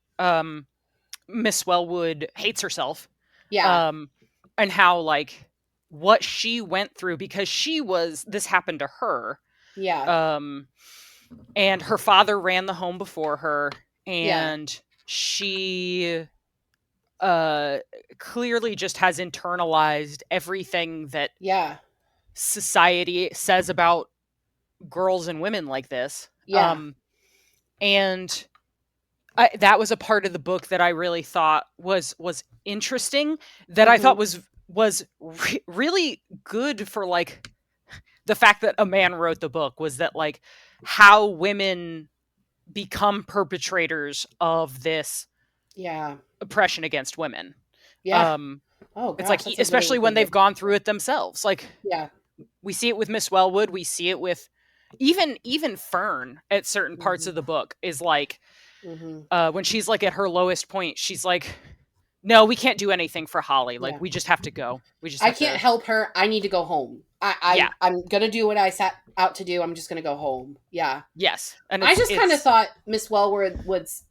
Miss Wellwood hates herself. Yeah. And how, like, what she went through, because this happened to her. Yeah. And her father ran the home before her, and Yeah. she clearly just has internalized everything that society says about girls and women like this. Yeah. And that was a part of the book that I really thought was interesting, that I thought was really good for, like, the fact that a man wrote the book, was that, like, how women become perpetrators of this oppression against women. It's like, especially when they've gone through it themselves. Like, we see it with Miss Wellwood, we see it with even Fern at certain parts of the book, is like, when she's, like, at her lowest point, she's like, no, we can't do anything for Holly. Like, we just have to go. I can't help her. I need to go home. I'm going to do what I set out to do. I'm just going to go home. Yeah. Yes. And I just kind of thought Miss Wellwood's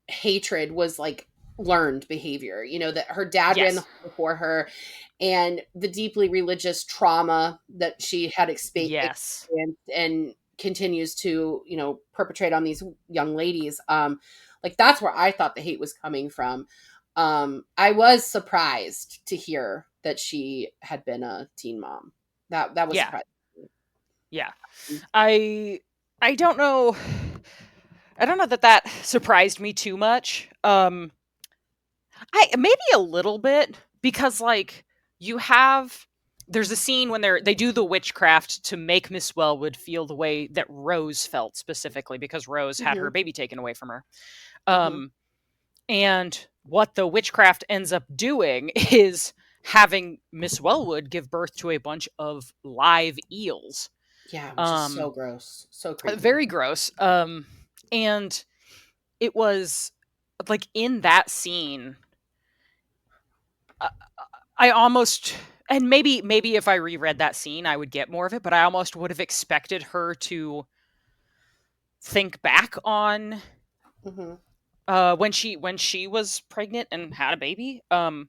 hatred was, like, learned behavior, you know, that her dad ran the home before her, and the deeply religious trauma that she had experienced and continues to, you know, perpetrate on these young ladies. Like, that's where I thought the hate was coming from. I was surprised to hear that she had been a teen mom. That was surprising. Yeah. I don't know. I don't know that surprised me too much. I maybe a little bit, because, like, there's a scene when they do the witchcraft to make Miss Wellwood feel the way that Rose felt, specifically because Rose had her baby taken away from her. And what the witchcraft ends up doing is having Miss Wellwood give birth to a bunch of live eels. Yeah, which is so gross. So creepy. Very gross. And it was, like, in that scene, I almost, and maybe if I reread that scene, I would get more of it, but I almost would have expected her to think back on when she was pregnant and had a baby. Well,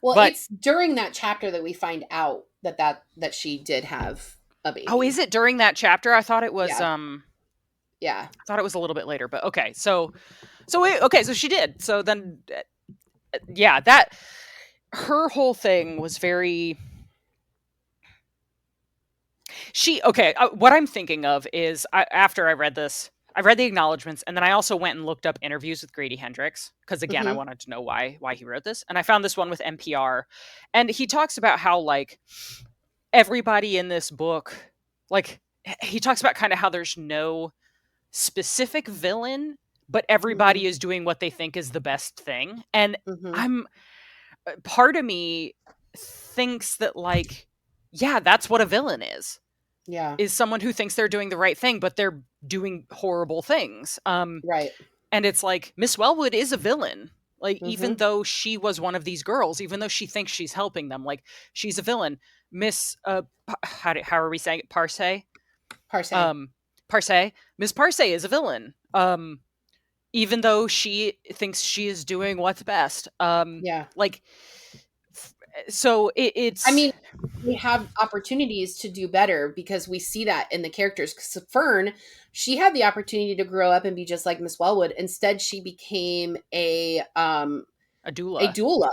it's during that chapter that we find out that she did have a baby. Oh, is it during that chapter? I thought it was I thought it was a little bit later, but okay. So she did. So then that her whole thing was very what I'm thinking of is, after I read this, I read the acknowledgments, and then I also went and looked up interviews with Grady Hendrix, because, again, I wanted to know why he wrote this. And I found this one with NPR, and he talks about how, like, everybody in this book, like, he talks about kind of how there's no specific villain, but everybody is doing what they think is the best thing. And part of me thinks that, like, yeah, that's what a villain is. Yeah. Is someone who thinks they're doing the right thing, but they're doing horrible things. Right. And it's like, Miss Wellwood is a villain. Like, even though she was one of these girls, even though she thinks she's helping them, like, she's a villain. Miss, how are we saying it? Parse? Parse. Miss Parse is a villain. Even though she thinks she is doing what's best. Like, so it's, I mean, we have opportunities to do better, because we see that in the characters. Because Fern, she had the opportunity to grow up and be just like Miss Wellwood. Instead, she became a doula.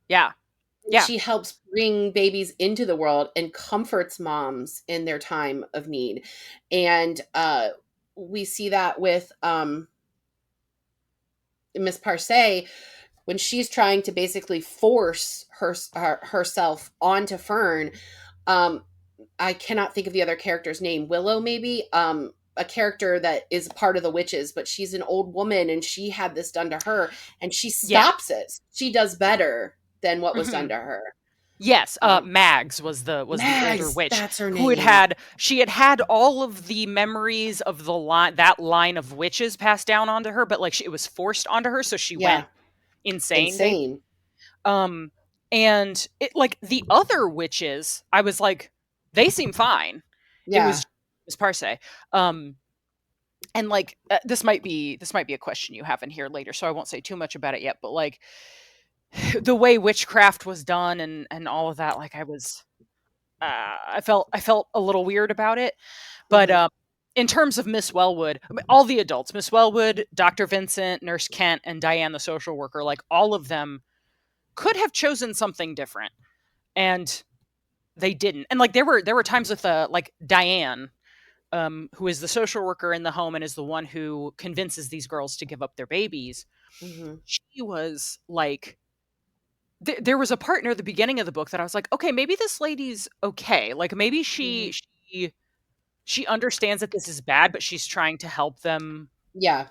Yeah. She helps bring babies into the world and comforts moms in their time of need. And we see that with Miss Parse, when she's trying to basically force herself onto Fern. I cannot think of the other character's name. Willow, maybe. a character that is part of the witches, but she's an old woman and she had this done to her and she stops it. She does better than what was done to her. Yes, Mags was the older witch, that's her who name. She had all of the memories of the line of witches passed down onto her, but like it was forced onto her, so she went insane. And it, like, the other witches, I was like, they seem fine. It was Parse. And like this might be a question you have in here later, so I won't say too much about it yet, but like the way witchcraft was done and all of that, like I felt a little weird about it. But in terms of Miss Wellwood, I mean, all the adults, Miss Wellwood, Dr. Vincent, Nurse Kent, and Diane the social worker, like all of them could have chosen something different, and they didn't. And like there were times with like Diane, who is the social worker in the home and is the one who convinces these girls to give up their babies. She was like, there was a part near the beginning of the book that I was like, okay, maybe this lady's okay. Like maybe she understands that this is bad, but she's trying to help them. Yeah.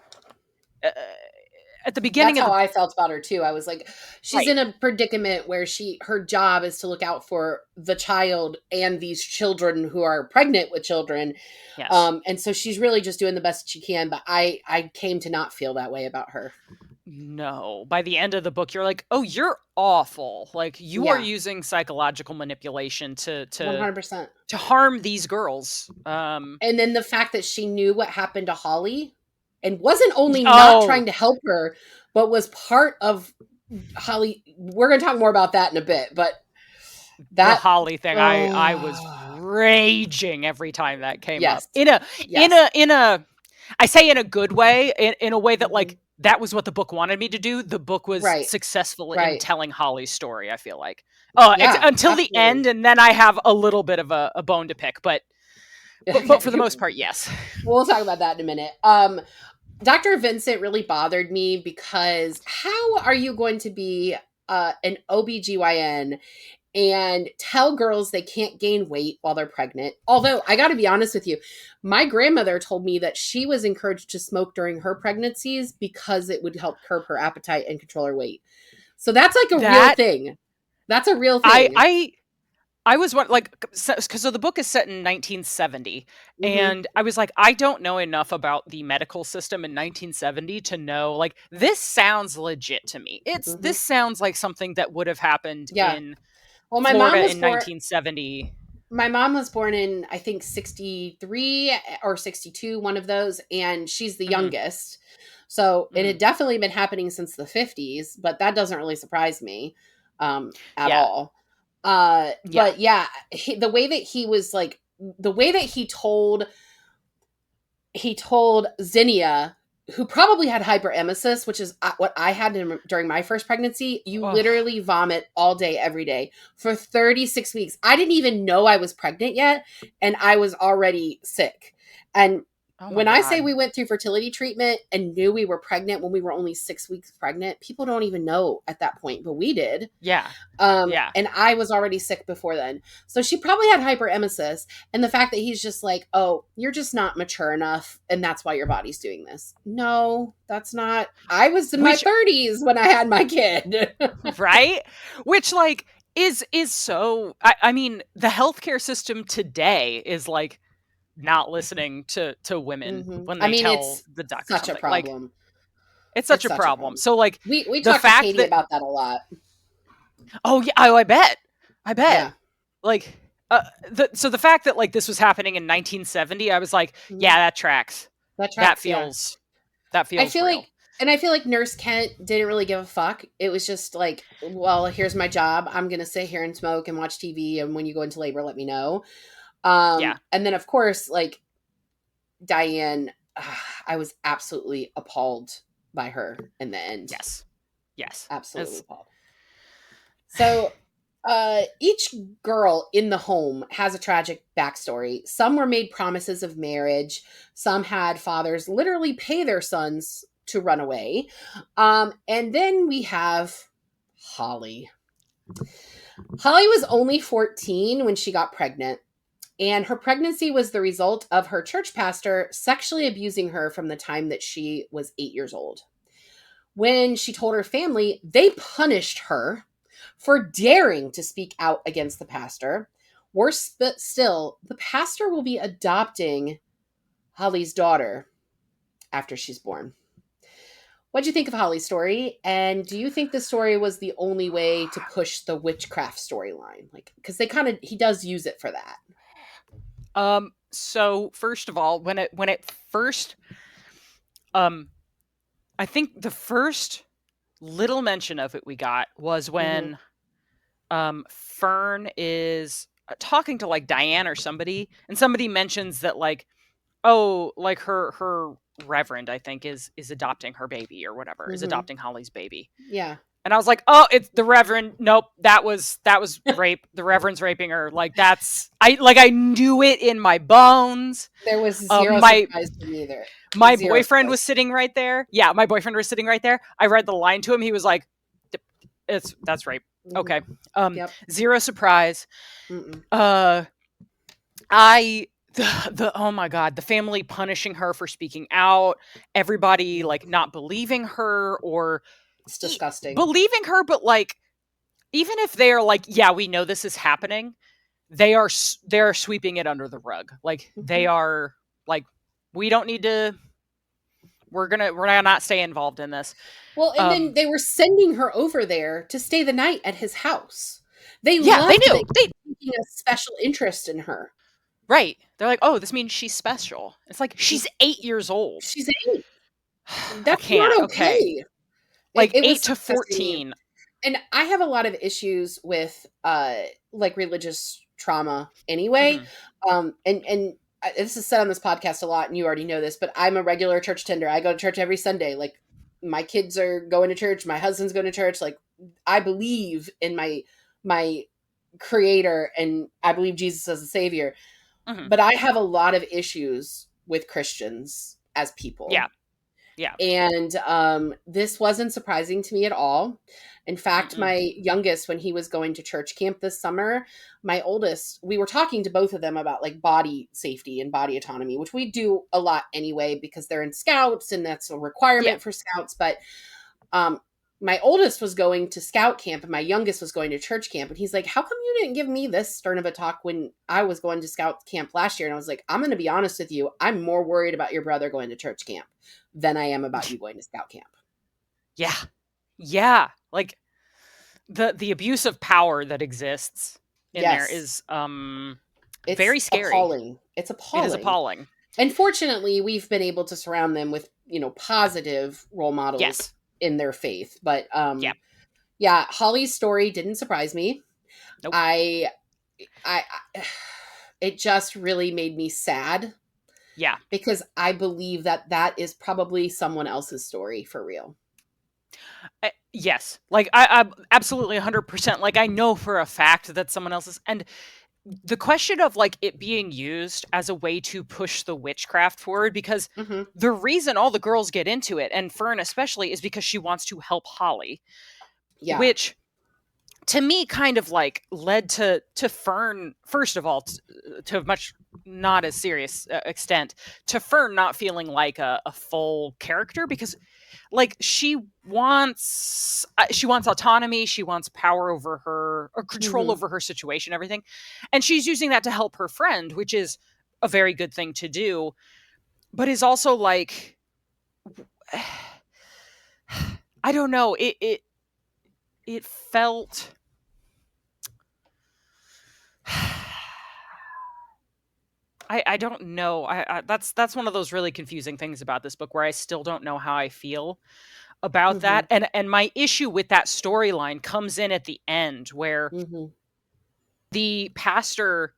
At the beginning That's how I felt about her too. I was like, she's in a predicament where her job is to look out for the child and these children who are pregnant with children. Yes. And so she's really just doing the best she can. But I came to not feel that way about her. No, by the end of the book, you're like, oh, you're awful. Like you are using psychological manipulation to 100% to harm these girls. And then the fact that she knew what happened to Holly and wasn't only not trying to help her, but was part of Holly. We're going to talk more about that in a bit, but the Holly thing, I was raging every time that came up. In a, I say in a good way, in a way that like, that was what the book wanted me to do. The book was successful in telling Holly's story, I feel like. Until the end, and then I have a little bit of a bone to pick, but for the most part, yes. We'll talk about that in a minute. Dr. Vincent really bothered me because how are you going to be an OBGYN and tell girls they can't gain weight while they're pregnant? Although I got to be honest with you, my grandmother told me that she was encouraged to smoke during her pregnancies because it would help curb her appetite and control her weight. So that's like a real thing. That's a real thing. I was like, because the book is set in 1970, and I was like, I don't know enough about the medical system in 1970 to know, like, this sounds legit to me. This sounds like something that would have happened in my Florida mom was in 1970. My mom was born in, I think, 63 or 62, one of those, and she's the youngest. So it had definitely been happening since the 50s, but that doesn't really surprise me at all. But yeah, the way that he was like, the way that he told Zinnia, who probably had hyperemesis, which is what I had during my first pregnancy, you literally vomit all day, every day for 36 weeks. I didn't even know I was pregnant yet, and I was already sick. And when I say we went through fertility treatment and knew we were pregnant when we were only 6 weeks pregnant, people don't even know at that point, but we did. And I was already sick before then. So she probably had hyperemesis. And the fact that he's just like, oh, you're just not mature enough, and that's why your body's doing this. No, that's not. I was in my 30s when I had my kid. Right? Which, like, is so, I mean, the healthcare system today is like, not listening to women when they tell the doctor such something. a problem. Like, it's such a problem. So like we talked to Katie about that a lot. Oh yeah, I bet. Yeah. Like so the fact that like this was happening in 1970, I was like, yeah, that tracks. That feels I feel real. I feel like Nurse Kent didn't really give a fuck. It was just like, well, here's my job. I'm gonna sit here and smoke and watch TV, and when you go into labor, let me know. And then of course, like Diane, I was absolutely appalled by her in the end. Yes, absolutely appalled. So, each girl in the home has a tragic backstory. Some were made promises of marriage. Some had fathers literally pay their sons to run away. And then we have Holly. Holly was only 14 when she got pregnant. And her pregnancy was the result of her church pastor sexually abusing her from the time that she was 8 years old. When she told her family, they punished her for daring to speak out against the pastor. Worse still, the pastor will be adopting Holly's daughter after she's born. What'd you think of Holly's story? And do you think the story was the only way to push the witchcraft storyline? Like, because he does use it for that. So first of all, when it first, I think the first little mention of it we got was when, Fern is talking to like Diane or somebody, and somebody mentions that like, oh, like her reverend, I think, is adopting her baby or whatever, is adopting Holly's baby. Yeah. And I was like, oh, it's the reverend. Nope, that was rape. The reverend's raping her. Like I knew it in my bones. There was zero surprise to me either. My boyfriend was sitting right there. Yeah, my boyfriend was sitting right there. I read the line to him. He was like, that's rape. Okay. Zero surprise. Oh my God, the family punishing her for speaking out, everybody like not believing her, or it's disgusting. Believing her, but like, even if they are like, yeah, we know this is happening, they're sweeping it under the rug. Like they are like, we don't need to. We're gonna not stay involved in this. Well, and then they were sending her over there to stay the night at his house. They knew taking a special interest in her. Right. They're like, oh, this means she's special. It's like, she's 8 years old. She's 8. That's not okay. Like it 8 to 14. And I have a lot of issues with like religious trauma anyway. And this is said on this podcast a lot, and you already know this, but I'm a regular church tender. I go to church every Sunday. Like my kids are going to church. My husband's going to church. Like I believe in my creator, and I believe Jesus as a savior. But I have a lot of issues with Christians as people. Yeah. Yeah. And this wasn't surprising to me at all. In fact, my youngest, when he was going to church camp this summer, my oldest, we were talking to both of them about like body safety and body autonomy, which we do a lot anyway, because they're in scouts and that's a requirement for scouts. But my oldest was going to scout camp and my youngest was going to church camp. And he's like, how come you didn't give me this stern of a talk when I was going to scout camp last year? And I was like, I'm going to be honest with you. I'm more worried about your brother going to church camp than I am about you going to scout camp. Yeah. Yeah. Like the abuse of power that exists in there is it's very scary. Appalling. It's appalling. It is appalling. And fortunately, we've been able to surround them with, positive role models in their faith. But Holly's story didn't surprise me. Nope. It just really made me sad. Yeah. Because I believe that is probably someone else's story for real. Yes. Like I absolutely 100%. Like I know for a fact that someone else's, and the question of like it being used as a way to push the witchcraft forward, because the reason all the girls get into it, and Fern especially, is because she wants to help Holly. Yeah. Which to me kind of like led to Fern, first of all, to a much not as serious extent, to Fern not feeling like a full character, because like she wants autonomy, she wants power over her, or control over her situation, everything. And she's using that to help her friend, which is a very good thing to do, but is also like, I don't know, it felt I don't know. That's one of those really confusing things about this book, where I still don't know how I feel about that. And my issue with that storyline comes in at the end, where the pastor,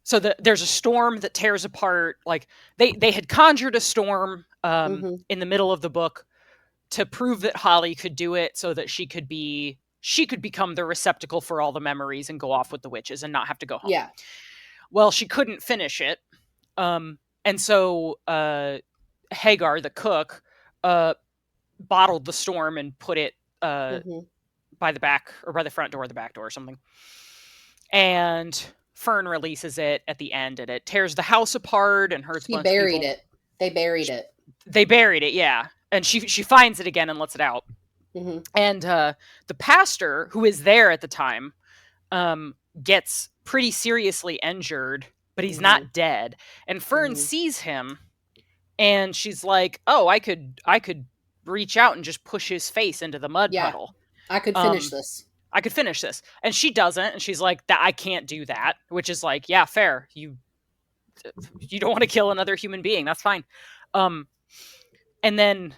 so there's a storm that tears apart, like they had conjured a storm in the middle of the book to prove that Holly could do it, so that she could become the receptacle for all the memories and go off with the witches and not have to go home. Yeah. Well, she couldn't finish it. And so Hagar, the cook, bottled the storm and put it by the back, or by the front door, the back door or something. And Fern releases it at the end, and it tears the house apart and hurts a bunch of people. They buried it. They buried it, yeah. And she finds it again and lets it out. Mm-hmm. And the pastor, who is there at the time, gets pretty seriously injured, but he's not dead. And Fern sees him, and she's like, "Oh, I could reach out and just push his face into the mud puddle. I could finish this. I could finish this." And she doesn't, and she's like, "That I can't do that," which is like, yeah, fair. You don't want to kill another human being. That's fine. And then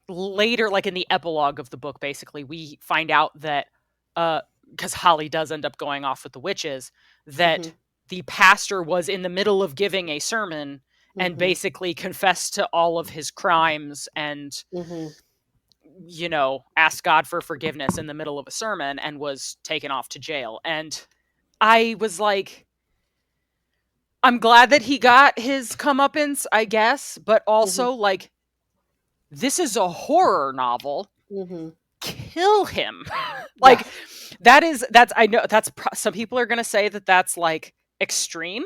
later, like in the epilogue of the book, basically, we find out that because Holly does end up going off with the witches, that the pastor was in the middle of giving a sermon and basically confessed to all of his crimes and asked God for forgiveness in the middle of a sermon and was taken off to jail. And I was like, I'm glad that he got his comeuppance, I guess, but also like, this is a horror novel. Kill him. Like, that's I know that's some people are going to say that that's like extreme,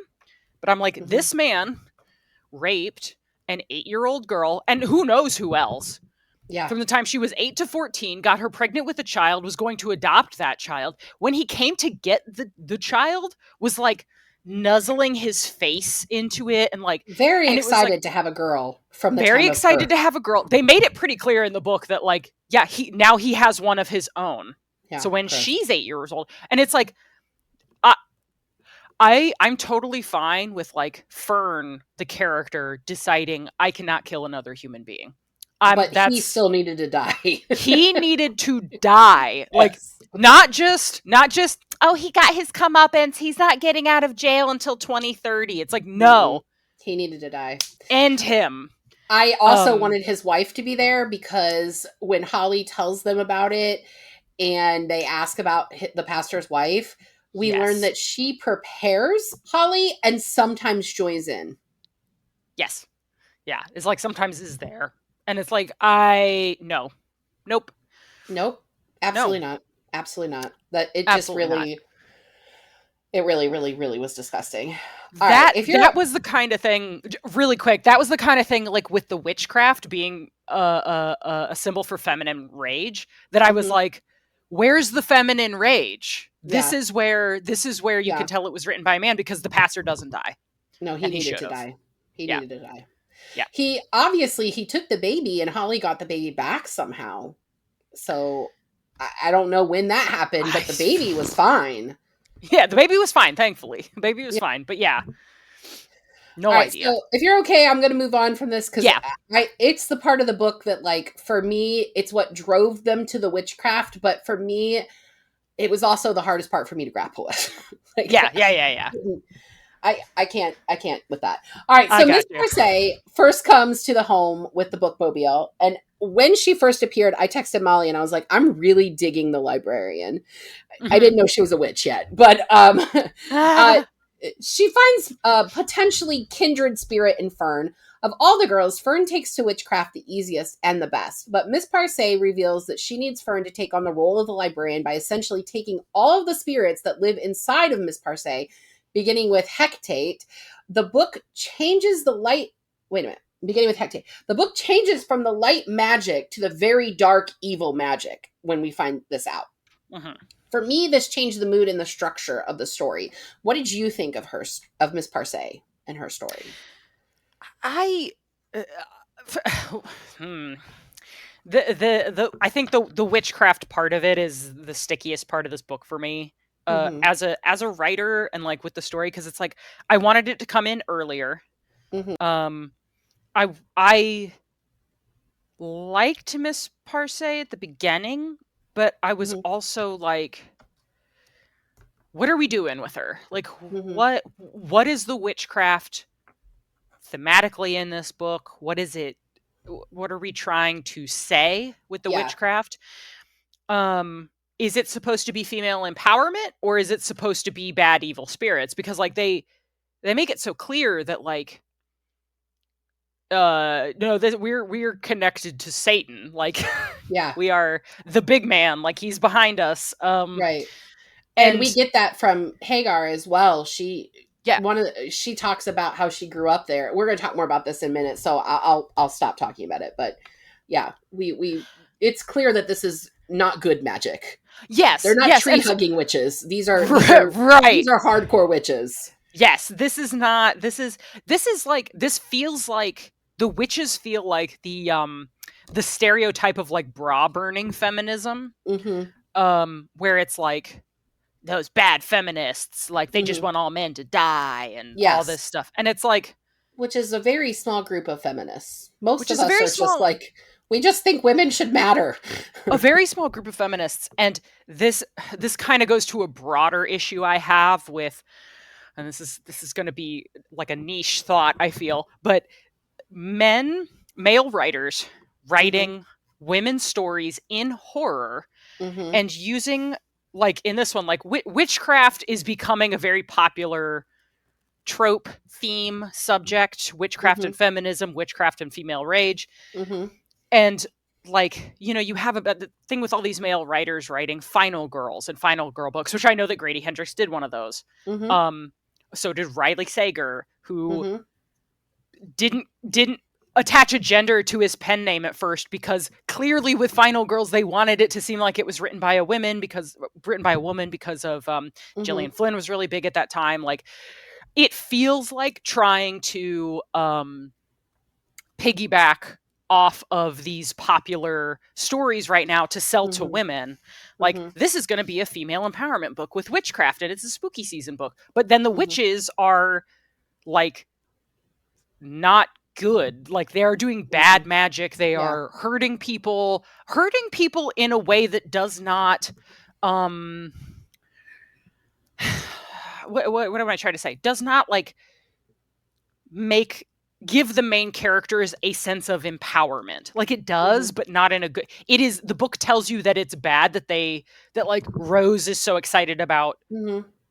but I'm like, this man raped an 8-year-old girl, and who knows who else. Yeah. From the time she was 8 to 14, got her pregnant with a child, was going to adopt that child. When he came to get the child, was like nuzzling his face into it and like very excited to have a girl from the very excited to have a girl. They made it pretty clear in the book that like, yeah, he has one of his own. Yeah, so when she's 8 years old, and it's like, I'm totally fine with like Fern, the character, deciding I cannot kill another human being. But he still needed to die. He needed to die. Like, not just, oh, he got his comeuppance, he's not getting out of jail until 2030. It's like, no. He needed to die. End him. I also wanted his wife to be there, because when Holly tells them about it and they ask about the pastor's wife, we learn that she prepares Holly and sometimes joins in. Yes. Yeah. It's like sometimes is there. And it's like, nope. Absolutely not. Absolutely not. That it just really, it really, really, really was disgusting. That was the kind of thing, really quick, that was the kind of thing, like with the witchcraft being a symbol for feminine rage, that I was like, where's the feminine rage? This is where you can tell it was written by a man, because the pastor doesn't die. No, he needed to die. He needed to die. Yeah. He obviously took the baby, and Holly got the baby back somehow. So I don't know when that happened, but the baby was fine. Yeah, the baby was fine, thankfully. The baby was fine, but yeah. No idea. So if you're okay, I'm going to move on from this, because it's the part of the book that, like, for me, it's what drove them to the witchcraft, but for me, it was also the hardest part for me to grapple with. Like, yeah. I can't with that. All right, so Miss Marseille first comes to the home with the bookmobile, and when she first appeared, I texted Molly and I was like, I'm really digging the librarian. I didn't know she was a witch yet, but she finds a potentially kindred spirit in Fern. Of all the girls, Fern takes to witchcraft the easiest and the best, but Miss Parcay reveals that she needs Fern to take on the role of the librarian by essentially taking all of the spirits that live inside of Miss Parcay, beginning with Hecate. The book changes the light... Wait a minute. Beginning with Hecate. The book changes from the light magic to the very dark evil magic when we find this out. For me, this changed the mood and the structure of the story. What did you think of Miss Parcay and her story? I think the witchcraft part of it is the stickiest part of this book for me. As a writer, and like with the story, because it's like I wanted it to come in earlier. I liked Miss Parcay at the beginning, but I was also like, what are we doing with her? Like, what is the witchcraft thematically in this book? What is it? What are we trying to say with the witchcraft? Is it supposed to be female empowerment, or is it supposed to be bad, evil spirits? Because like they make it so clear that like, no, that we're connected to Satan. Like, we are the big man. Like, he's behind us. Right. And we get that from Hagar as well. She talks about how she grew up there. We're going to talk more about this in a minute, so I'll stop talking about it. But yeah, we it's clear that this is not good magic. Yes, they're not tree hugging witches. These are hardcore witches. Yes, this is not. This is like, this feels like, the witches feel like the stereotype of like bra burning feminism, where it's like those bad feminists, like they just want all men to die and all this stuff, and it's like, which is a very small group of feminists. Most of us are just like, we just think women should matter. A very small group of feminists, and this kind of goes to a broader issue I have with, and this is going to be like a niche thought, I feel, but male writers writing women's stories in horror and using, like in this one, like witchcraft is becoming a very popular trope, theme, subject, witchcraft and feminism, witchcraft and female rage. And like, you know, you have the thing with all these male writers writing final girls and final girl books, which I know that Grady Hendrix did one of those. So did Riley Sager, who didn't attach a gender to his pen name at first, because clearly with Final Girls they wanted it to seem like it was written by a woman because of Gillian Flynn was really big at that time. Like, it feels like trying to piggyback off of these popular stories right now to sell to women. Like, this is going to be a female empowerment book with witchcraft, and it's a spooky season book. But then the witches are like not good. Like, they are doing bad magic. They are hurting people in a way that does not what am I trying to say? Does not like give the main characters a sense of empowerment. Like, it does, but not in a good. It is, the book tells you that it's bad, that like Rose is so excited about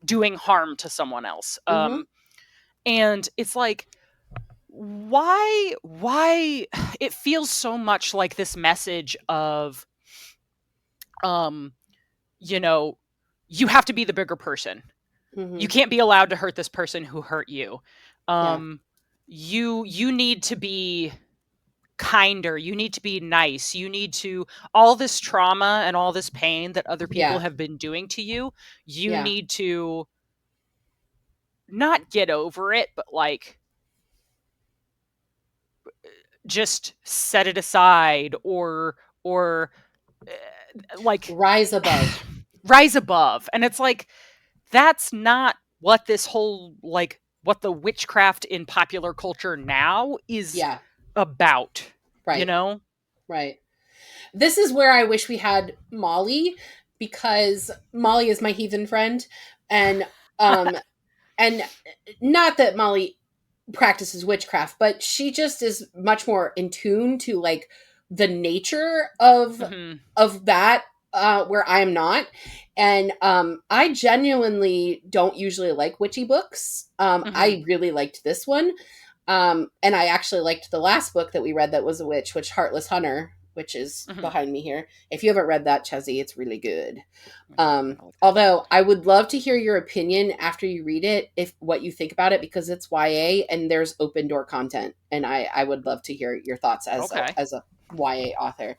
doing harm to someone else. And it's like, why it feels so much like this message of you know, you have to be the bigger person. You can't be allowed to hurt this person who hurt you. You need to be kinder. You need to be nice. You need to, all this trauma and all this pain that other people have been doing to you, you need to not get over it, but like just set it aside, or like rise above. And it's like, that's not what this whole, like, what the witchcraft in popular culture now is about. Right. You know? Right. This is where I wish we had Molly, because Molly is my heathen friend. And and not that Molly practices witchcraft, but she just is much more in tune to like the nature of that, where I'm not. And I genuinely don't usually like witchy books. I really liked this one. And I actually liked the last book that we read that was a witch, which Heartless Hunter, which is behind me here. If you haven't read that, Chezzy, it's really good. Although I would love to hear your opinion after you read it, if what you think about it, because it's YA and there's open door content. And I would love to hear your thoughts as a YA author.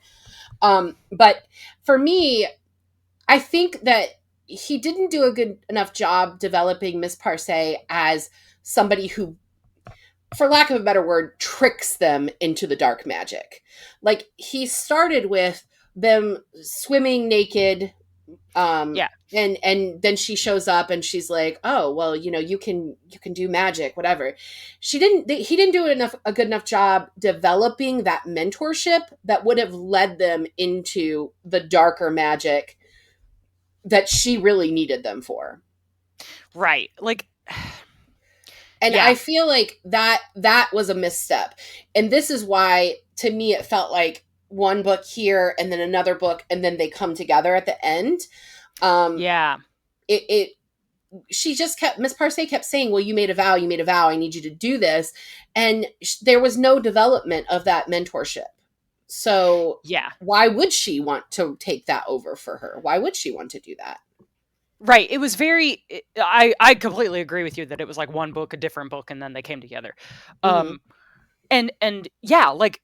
But for me, I think that he didn't do a good enough job developing Miss Parcay as somebody who, for lack of a better word, tricks them into the dark magic. Like, he started with them swimming naked. And then she shows up and she's like, oh, well, you know, you can do magic, whatever. He didn't do a good enough job developing that mentorship that would have led them into the darker magic that she really needed them for. Right. Like, and I feel like that was a misstep. And this is why, to me, it felt like one book here and then another book, and then they come together at the end. She just Miss Parcay kept saying, well, you made a vow, I need you to do this. And there was no development of that mentorship. So why would she want to take that over for her? Why would she want to do that? Right. It was very. I completely agree with you that it was like one book, a different book, and then they came together. Mhm. And yeah, like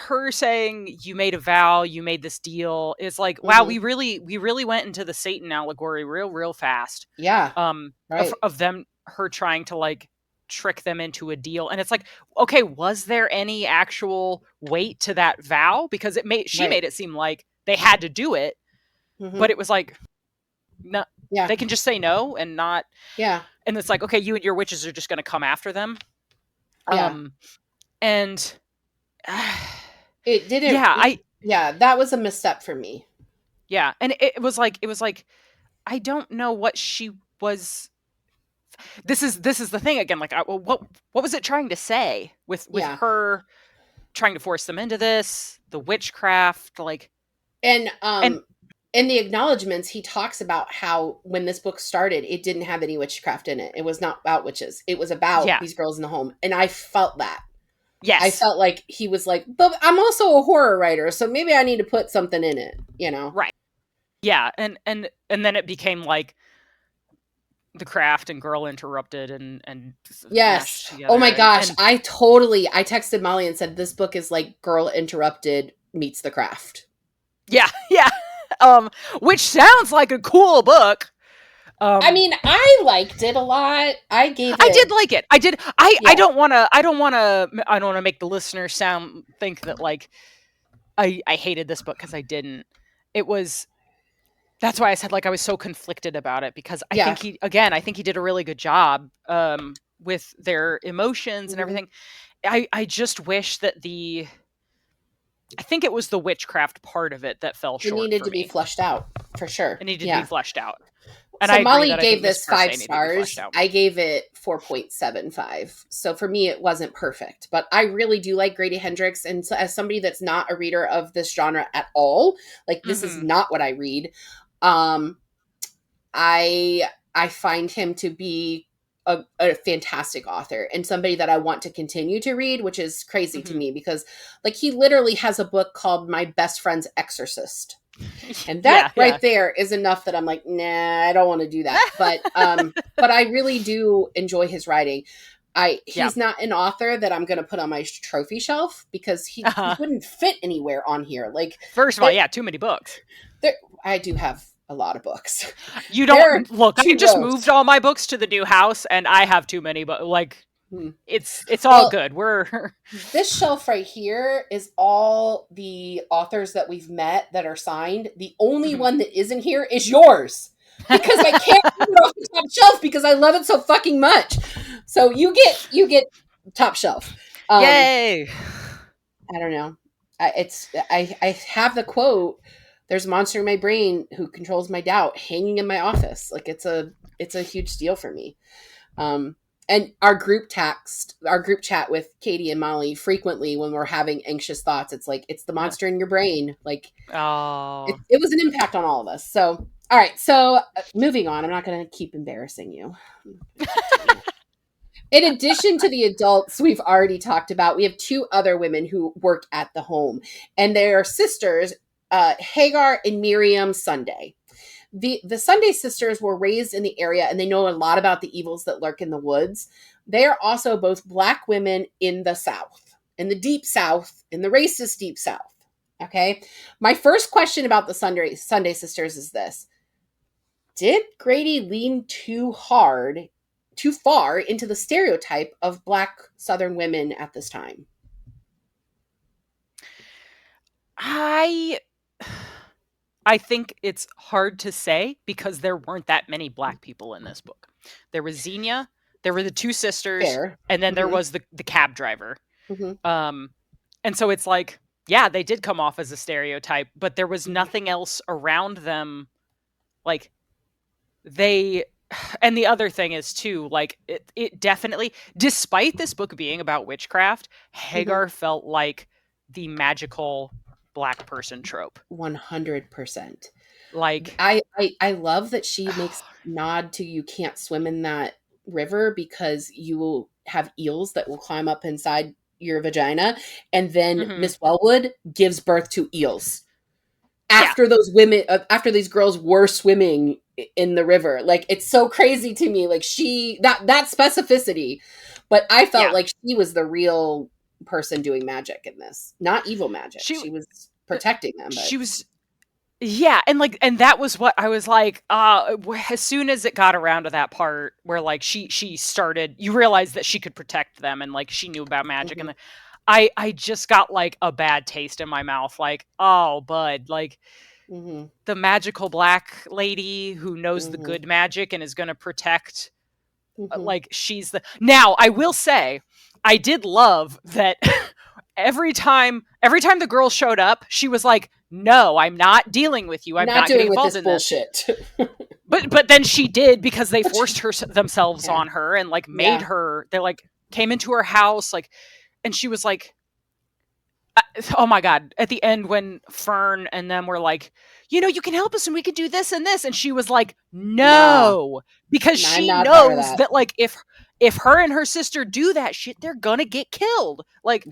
her saying you made a vow, you made this deal. It's like, wow, Mhm. we really went into the Satan allegory real fast. Yeah. Of Right. her trying to like trick them into a deal, and it's like, okay, was there any actual weight to that vow? Because she Right. made it seem like they had to do it, but Mhm. it was like, no, Yeah. they can just say no and not. Yeah. And it's like, okay, you and your witches are just going to come after them. Yeah. And It didn't. yeah, Yeah, that was a misstep for me. yeah, and it was like I don't know what she was. This is the thing again. Like, what was it trying to say with Yeah. her trying to force them into this, the witchcraft, like, And and in the acknowledgments, he talks about how when this book started, it didn't have any witchcraft in it. It was not about witches. It was about yeah, these girls in the home. And I felt that. I yes, felt like he was like, but I'm also a horror writer, so maybe I need to put something in it, right, yeah, and then it became like the craft and girl interrupted and mashed Yes. Oh together my gosh. and I texted Molly and said, this book is like Girl Interrupted meets The Craft. yeah, yeah, which sounds like a cool book. I mean, I liked it a lot. I did like it. I did. Yeah. I don't want to make the listener think that like I hated this book, because I didn't. It was, that's why I said like I was so conflicted about it, because I think he did a really good job with their emotions and everything. I just wish that I think it was the witchcraft part of it that fell It short needed for to be me. fleshed out, for sure. It needed to be fleshed out. And So I agree Molly that I gave think this per se 5 needed to be fleshed stars. out. I gave it 4.75. So for me, it wasn't perfect, but I really do like Grady Hendrix. And so as somebody that's not a reader of this genre at all, like this is not what I read. I find him to be a fantastic author and somebody that I want to continue to read, which is crazy to me because like he literally has a book called My Best Friend's Exorcist. And that there is enough that I'm like, nah, I don't want to do that. But I really do enjoy his writing. He's not an author that I'm going to put on my trophy shelf because he wouldn't fit anywhere on here. Like, first of all, too many books. I do have a lot of books. You don't look. I just moved all my books to the new house, and I have too many. But like, it's all good. This shelf right here is all the authors that we've met that are signed. The only one that isn't here is yours because I can't put it off the top shelf because I love it so fucking much. So you get top shelf. Yay! I don't know. I have the quote. There's a monster in my brain who controls my doubt hanging in my office. Like it's a huge deal for me. And our group chat with Katie and Molly frequently when we're having anxious thoughts, it's like, it's the monster in your brain. Like, it was an impact on all of us. So, all right. So moving on, I'm not going to keep embarrassing you. In addition to the adults we've already talked about, we have 2 other women who work at the home, and they are sisters, Hagar and Miriam Sunday. The Sunday sisters were raised in the area and they know a lot about the evils that lurk in the woods. They are also both Black women in the South, in the deep South, in the racist deep South. Okay. My first question about the Sunday sisters is this. Did Grady lean too far into the stereotype of Black Southern women at this time? I think it's hard to say because there weren't that many Black people in this book. There was Xenia, there were the 2 sisters, and then there was the cab driver. And so it's like, yeah, they did come off as a stereotype, but there was nothing else around them. Like and the other thing is too, like it definitely, despite this book being about witchcraft, Hagar felt like the magical Black person trope. 100%. Like I love that she makes nod to you can't swim in that river because you will have eels that will climb up inside your vagina, and then Miss Wellwood gives birth to eels. after those women, after these girls were swimming in the river. Like, it's so crazy to me. Like, that specificity, but I felt like she was the real person doing magic in this, not evil magic. She was protecting them. But she was, yeah, and that was what I was like. As soon as it got around to that part where like she started, you realize that she could protect them, and like she knew about magic, and I just got like a bad taste in my mouth. Like, oh, bud, like the magical black lady who knows the good magic and is going to protect. Like, she's the. Now, I will say, I did love that. Every time the girl showed up, she was like, "No, I'm not dealing with you. I'm not getting involved in this bullshit." But then she did, because they forced themselves on her and like made her. They like came into her house, like, and she was like, "Oh my god!" At the end, when Fern and them were like, you can help us and we could do this and this, and she was like, "No," because she knows that like if her and her sister do that shit, they're gonna get killed. Like,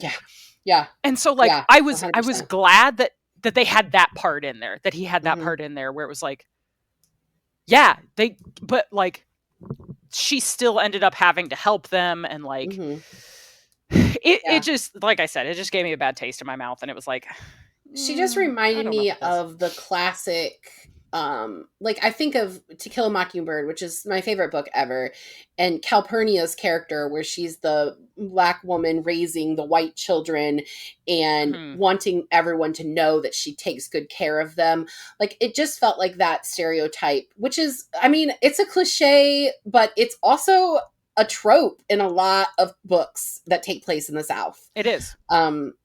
yeah. And so like I was glad that they had that part in there, that he had that part in there where it was like, but like she still ended up having to help them, and like it just, like I said, it just gave me a bad taste in my mouth, and it was like, she just reminded me of the classic, like, I think of To Kill a Mockingbird, which is my favorite book ever, and Calpurnia's character, where she's the black woman raising the white children and wanting everyone to know that she takes good care of them. Like, it just felt like that stereotype, which is, I mean, it's a cliche, but it's also a trope in a lot of books that take place in the South. It is.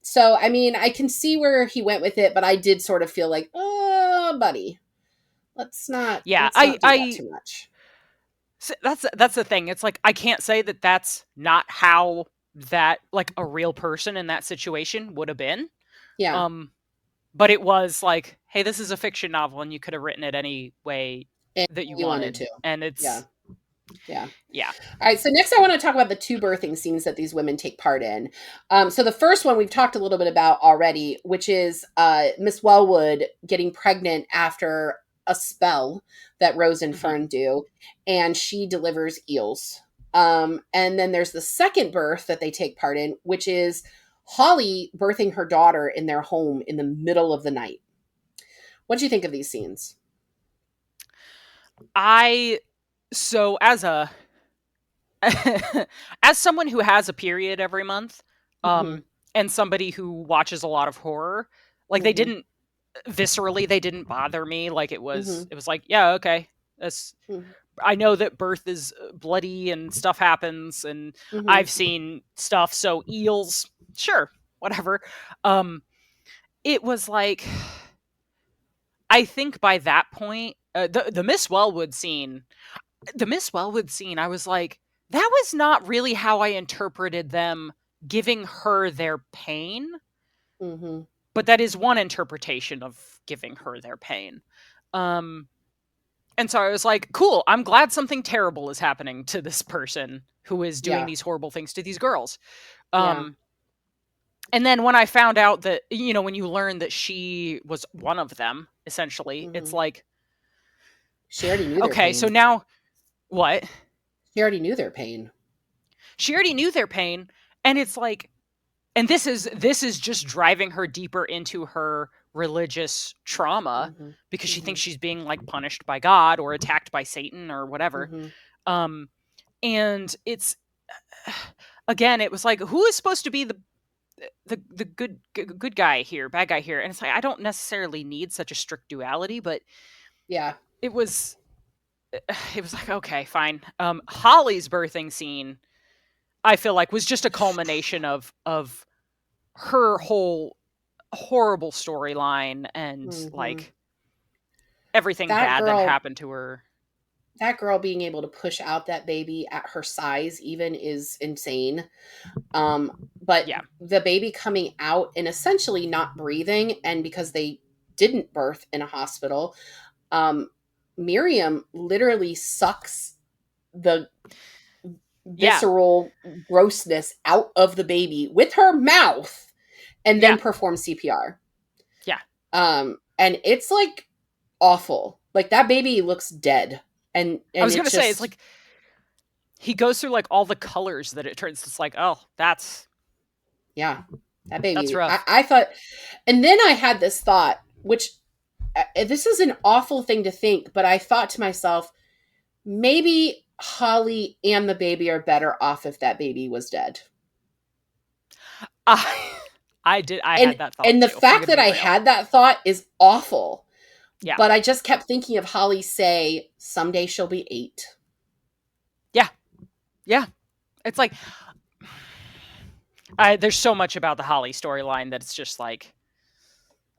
So, I mean, I can see where he went with it, but I did sort of feel like, oh, buddy, let's not do that too much. So that's the thing. It's like, I can't say that that's not how that, like, a real person in that situation would have been. Yeah. But it was like, hey, this is a fiction novel, and you could have written it any way that you wanted to. And it's... Yeah. All right. So next I want to talk about the two birthing scenes that these women take part in. So the first one we've talked a little bit about already, which is Miss Wellwood getting pregnant after a spell that Rose and Fern do, and she delivers eels. And then there's the second birth that they take part in, which is Holly birthing her daughter in their home in the middle of the night. What do you think of these scenes? So as someone who has a period every month, and somebody who watches a lot of horror, like, they didn't viscerally, they didn't bother me. Like, it was like, yeah, okay, that's... I know that birth is bloody and stuff happens, and I've seen stuff, so eels, sure, whatever. It was like, I think by that point, the Miss Wellwood scene, I was like, that was not really how I interpreted them giving her their pain. But that is one interpretation of giving her their pain. And so I was like, cool, I'm glad something terrible is happening to this person who is doing these horrible things to these girls. And then when I found out that, when you learn that she was one of them, essentially, it's like, she already knew their okay, pain. so now... What? She already knew their pain. And it's like, and this is just driving her deeper into her religious trauma, because she thinks she's being, like, punished by God or attacked by Satan or whatever. And it's, again, it was like, who is supposed to be the good guy here, bad guy here? And it's like, I don't necessarily need such a strict duality, but it was like, okay, fine. Holly's birthing scene, I feel like, was just a culmination of her whole horrible storyline, and like everything bad that happened to her. That girl being able to push out that baby at her size even is insane. But the baby coming out and essentially not breathing, and because they didn't birth in a hospital, Miriam literally sucks the visceral grossness out of the baby with her mouth, and then performs CPR. and it's like awful. Like that baby looks dead. And I was gonna say, it's like he goes through like all the colors that it turns. It's like, oh, that's that baby. That's rough. I thought, and then I had this thought, which this is an awful thing to think, but I thought to myself, maybe Holly and the baby are better off if that baby was dead. I had that thought. And the too. fact that I had that thought is awful. Yeah. But I just kept thinking of Holly say, someday she'll be 8. Yeah. Yeah. It's like, there's so much about the Holly storyline that it's just like,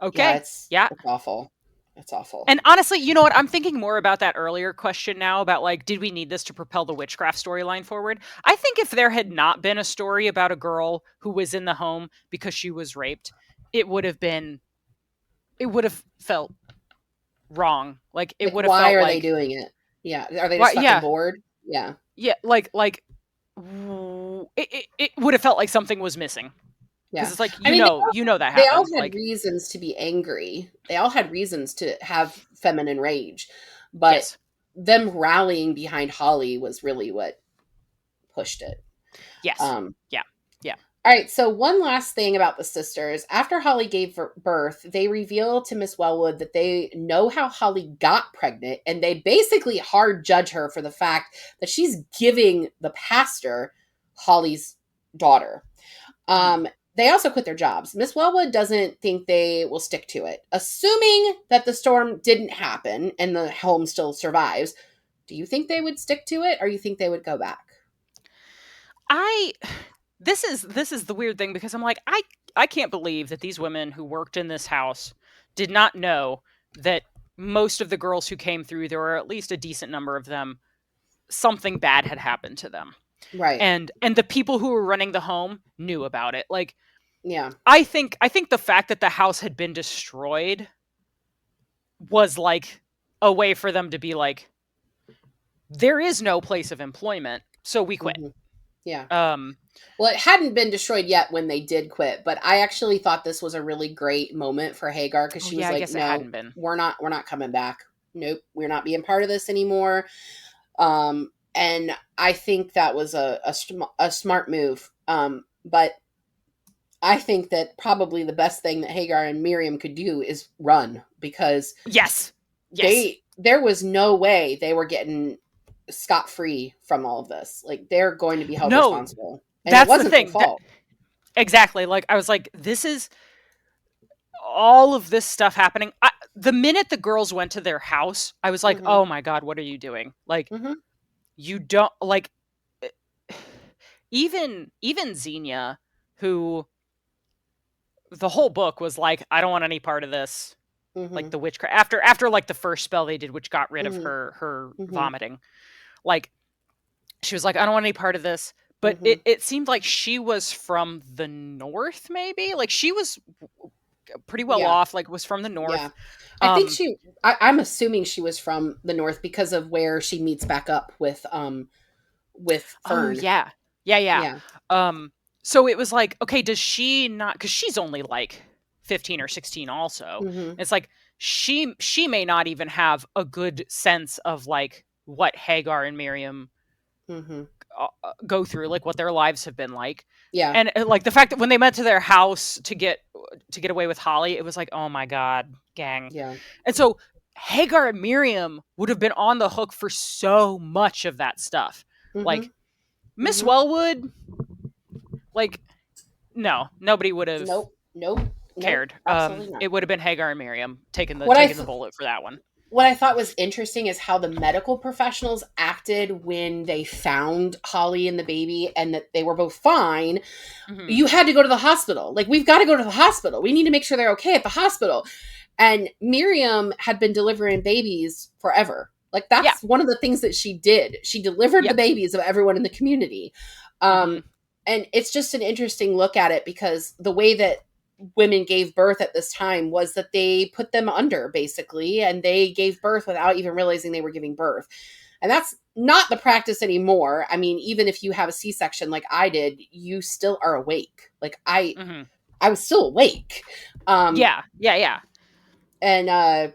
okay. It's awful. It's awful. And honestly, you know what? I'm thinking more about that earlier question now about like, did we need this to propel the witchcraft storyline forward? I think if there had not been a story about a girl who was in the home because she was raped, it would have felt wrong. Like it would have felt why are like, they doing it? Yeah. Are they just fucking bored? Yeah. Yeah. Like it would have felt like something was missing. Yeah. Because it's like, you know that happened. They all had reasons to be angry. They all had reasons to have feminine rage. But them rallying behind Holly was really what pushed it. Yes. Yeah. All right, so one last thing about the sisters. After Holly gave birth, they reveal to Miss Wellwood that they know how Holly got pregnant, and they basically hard judge her for the fact that she's giving the pastor Holly's daughter. They also quit their jobs. Miss Wellwood doesn't think they will stick to it. Assuming that the storm didn't happen and the home still survives, do you think they would stick to it, or you think they would go back? This is the weird thing, because I'm like, I can't believe that these women who worked in this house did not know that most of the girls who came through, there were at least a decent number of them, something bad had happened to them. Right. And the people who were running the home knew about it. Like, yeah. I think the fact that the house had been destroyed was like a way for them to be like, there is no place of employment, so we quit. Mm-hmm. Yeah. Well, it hadn't been destroyed yet when they did quit, but I actually thought this was a really great moment for Hagar, because she was like, "No, we're not coming back. Nope, we're not being part of this anymore." And I think that was a smart move. But I think that probably the best thing that Hagar and Miriam could do is run, because there was no way they were getting scot-free from all of this. Like, they're going to be held responsible. And that's it wasn't the thing. their fault. Exactly. Like, I was like, this is all of this stuff happening. The minute the girls went to their house, I was like, oh my God, what are you doing? Like, you don't, like, even Xenia, who the whole book was like, I don't want any part of this. Like the witchcraft after like the first spell they did, which got rid of her vomiting. Like, she was like, I don't want any part of this. But it seemed like she was from the north, maybe? Like, she was pretty well off, like, was from the north. Yeah. I think I'm assuming she was from the north because of where she meets back up with Fern. Oh, yeah. So it was like, okay, does she not, because she's only like 15 or 16 also. It's like, she may not even have a good sense of like what Hagar and Miriam go through, like what their lives have been like. Yeah. And like the fact that when they went to their house to get away with Holly, it was like, oh my God, gang. Yeah. And so Hagar and Miriam would have been on the hook for so much of that stuff. Like, Miss Wellwood, like, no, nobody would have cared. It would have been Hagar and Miriam taking the bullet for that one. What I thought was interesting is how the medical professionals acted when they found Holly and the baby, and that they were both fine. You had to go to the hospital. Like, we've got to go to the hospital. We need to make sure they're okay at the hospital. And Miriam had been delivering babies forever. Like, that's one of the things that she did. She delivered the babies of everyone in the community. And it's just an interesting look at it, because the way that women gave birth at this time was that they put them under, basically, and they gave birth without even realizing they were giving birth. And that's not the practice anymore. I mean, even if you have a C-section like I did, you still are awake. Like, I was still awake. Yeah. And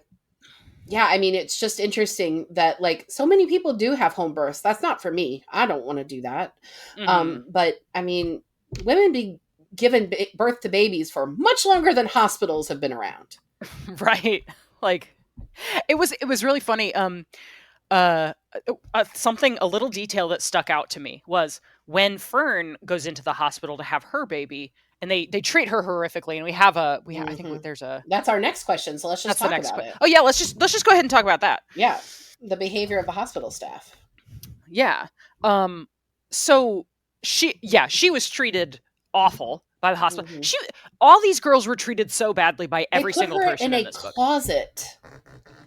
yeah, I mean, it's just interesting that like so many people do have home births. That's not for me. I don't want to do that. But I mean, women be given birth to babies for much longer than hospitals have been around. Right. Like it was really funny. Something, a little detail that stuck out to me was when Fern goes into the hospital to have her baby, and they treat her horrifically, and I think there's a That's our next question, so let's just that's the talk next about it. Oh yeah, let's just go ahead and talk about that. Yeah, the behavior of the hospital staff. Yeah. So she was treated awful by the hospital. All these girls were treated so badly by every single person in this book.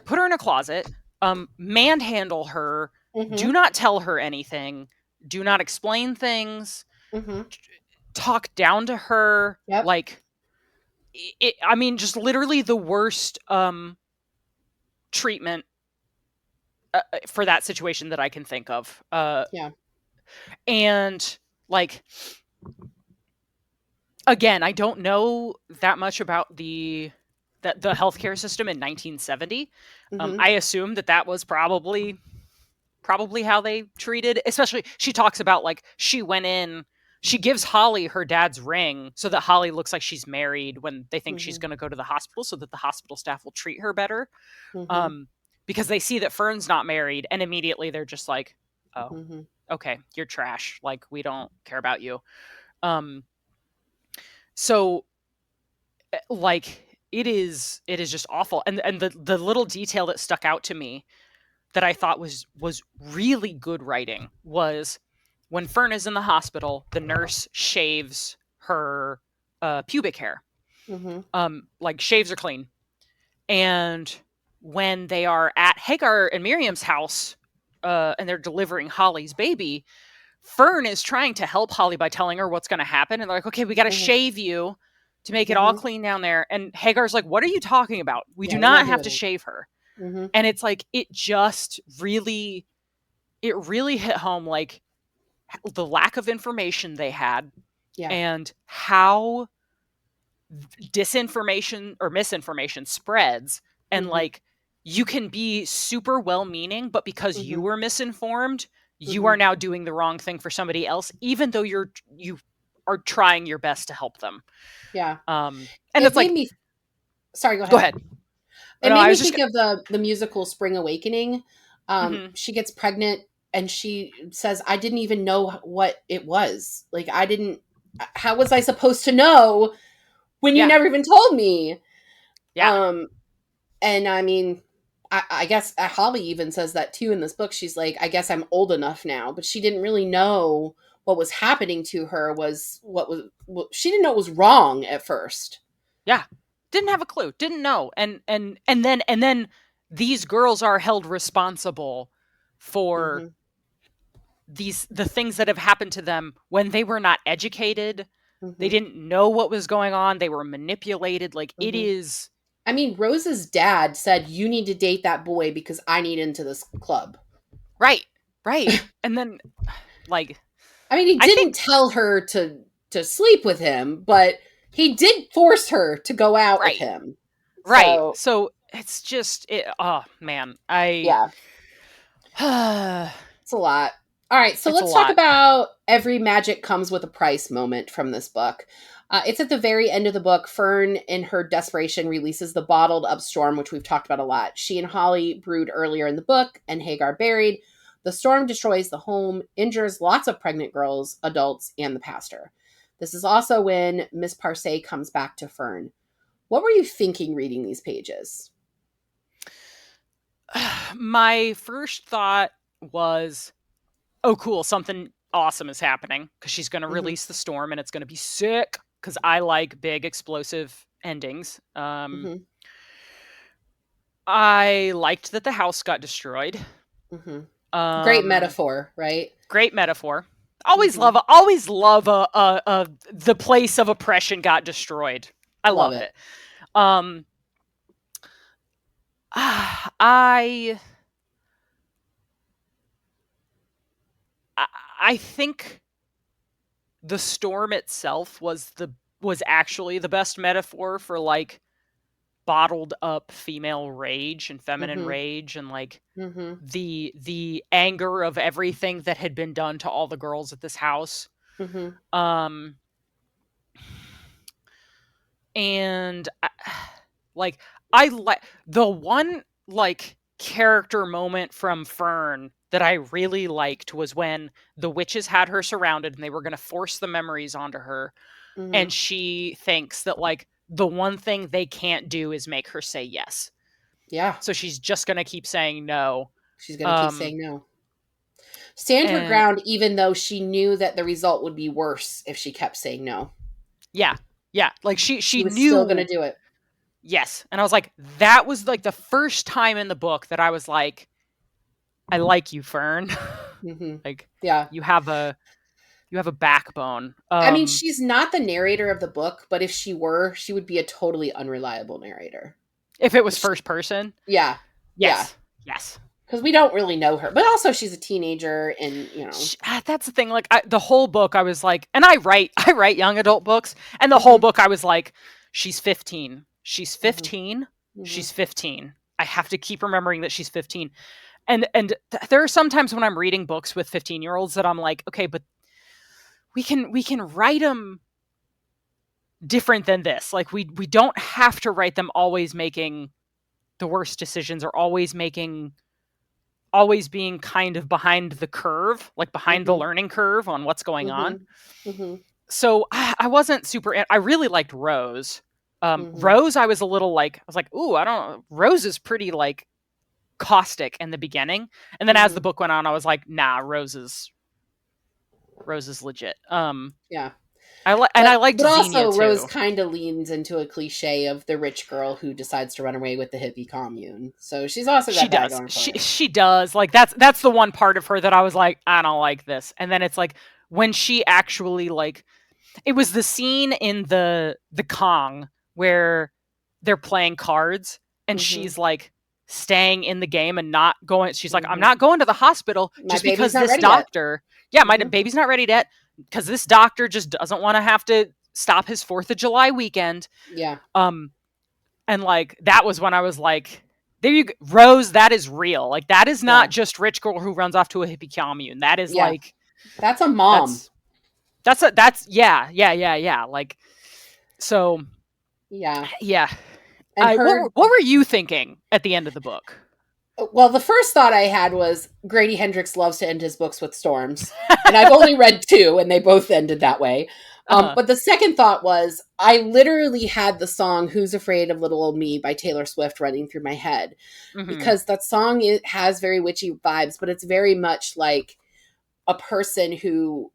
Put her in a closet, manhandle her, do not tell her anything, do not explain things, talk down to her. Yep. Like, I mean, just literally the worst treatment for that situation that I can think of. Yeah. And, like, again, I don't know that much about the healthcare system in 1970. I assume that was probably how they treated, especially she talks about like she went in, she gives Holly her dad's ring so that Holly looks like she's married when they think she's going to go to the hospital, so that the hospital staff will treat her better. Because they see that Fern's not married, and immediately they're just like, oh, okay, you're trash. Like, we don't care about you. So like it is just awful. And the little detail that stuck out to me that I thought was really good writing was when Fern is in the hospital, the nurse shaves her pubic hair, like shaves her clean. And when they are at Hagar and Miriam's house, and they're delivering Holly's baby, Fern is trying to help Holly by telling her what's going to happen. And they're like, okay, we got to shave you to make it all clean down there. And Hagar's like, what are you talking about? We do not have to shave her. And it's like, it really hit home, like the lack of information they had, and how disinformation or misinformation spreads. And like, you can be super well-meaning, but because you were misinformed, you are now doing the wrong thing for somebody else, even though you are trying your best to help them. Yeah. And it's like, sorry, go ahead. Go ahead. It made me think of the musical Spring Awakening. She gets pregnant and she says, I didn't even know what it was. Like, how was I supposed to know when you never even told me? Yeah. And I mean, I guess Holly even says that too in this book. She's like, I guess I'm old enough now, but she didn't really know what was happening to her she didn't know it was wrong at first. Yeah. Didn't have a clue, didn't know. And then these girls are held responsible for the things that have happened to them when they were not educated. They didn't know what was going on. They were manipulated. Like, it is. I mean, Rose's dad said, you need to date that boy because I need into this club. Right. And then, like, I mean, he didn't tell her to sleep with him, but he did force her to go out with him. Right. So it's just, oh man, yeah. It's a lot. All right. So let's talk about every magic comes with a price moment from this book. It's at the very end of the book. Fern, in her desperation, releases the bottled up storm, which we've talked about a lot. She and Holly brewed earlier in the book, and Hagar buried. The storm destroys the home, injures lots of pregnant girls, adults, and the pastor. This is also when Miss Parcay comes back to Fern. What were you thinking reading these pages? My first thought was, oh, cool, something awesome is happening because she's going to release the storm and it's going to be sick because I like big explosive endings. I liked that the house got destroyed. Great metaphor, right? Great metaphor. Always love the place of oppression got destroyed. I love it. I think the storm itself was actually the best metaphor for like bottled up female rage and feminine Mhm. rage, and like Mhm. the anger of everything that had been done to all the girls at this house. Mhm. Um and like I like the one like character moment from Fern that I really liked was when the witches had her surrounded and they were going to force the memories onto her, and Mhm. she thinks that like the one thing they can't do is make her say yes. Yeah. So she's just going to keep saying no. She's going to keep Um saying no. Stand her and ground even though she knew that the result would be worse if she kept saying no. yeah. Yeah, like she She was still going to knew. do it. Yes. And I was like, that was like the first time in the book that I was like, I like you, Fern. Mhm. Like Yeah. you have a backbone. I mean, she's not the narrator of the book, but if she were, she would be a totally unreliable narrator. If it was She, first person, yeah. Yeah. yes. Yes. Because we don't really know her. But also she's a teenager and, you know. That's the thing. Like the whole book, I was like, and I write young adult books, and the whole Mhm. book, I was like, she's 15. She's Mhm. 15. Mhm. She's 15. I have to keep remembering that she's 15. And there are some times when I'm reading books with 15-year-olds that I'm like, okay, but we can write them different than this. Like we don't have to write them always making the worst decisions, or always being kind of behind the curve, like behind the Mhm. learning curve on what's going on. Mhm. Mhm. So I wasn't super. I really liked Rose. Mhm. Rose, I was a little like, I was like, ooh, I don't. Rose is pretty like caustic in the beginning, and then as the Mhm. book went on, I was like, nah, Rose is legit. Yeah. I liked But Xenia also Rose too. kind of leans into a cliche of the rich girl who decides to run away with the hippie commune. So she's also She got that does. going for She her. she does. Like that's the one part of her that I was like, I don't like this. And then it's like when she actually like, it was the scene in the Kong where they're playing cards and Mhm. she's like staying in the game and not going. She's like, I'm Mhm. not going to the hospital My just baby's because not this ready yet. doctor, yeah, my Mhm. baby's not ready yet, because this doctor just doesn't want to have to stop his 4th of July weekend. Yeah. Um and like that was when I was like, there you go, Rose, that is real. Like that is not Yeah. just rich girl who runs off to a hippie commune. That is Yeah. like, That's a mom. that's yeah. Like, so Yeah. yeah. And What were you thinking at the end of the book? well, the first thought I had was Grady Hendrix loves to end his books with storms. And I've only read two, and they both ended that way. Uh-huh. But the second thought was I literally had the song Who's Afraid of Little Old Me by Taylor Swift running through my head, Mm-hmm. because that song, it has very witchy vibes, but it's very much like a person who,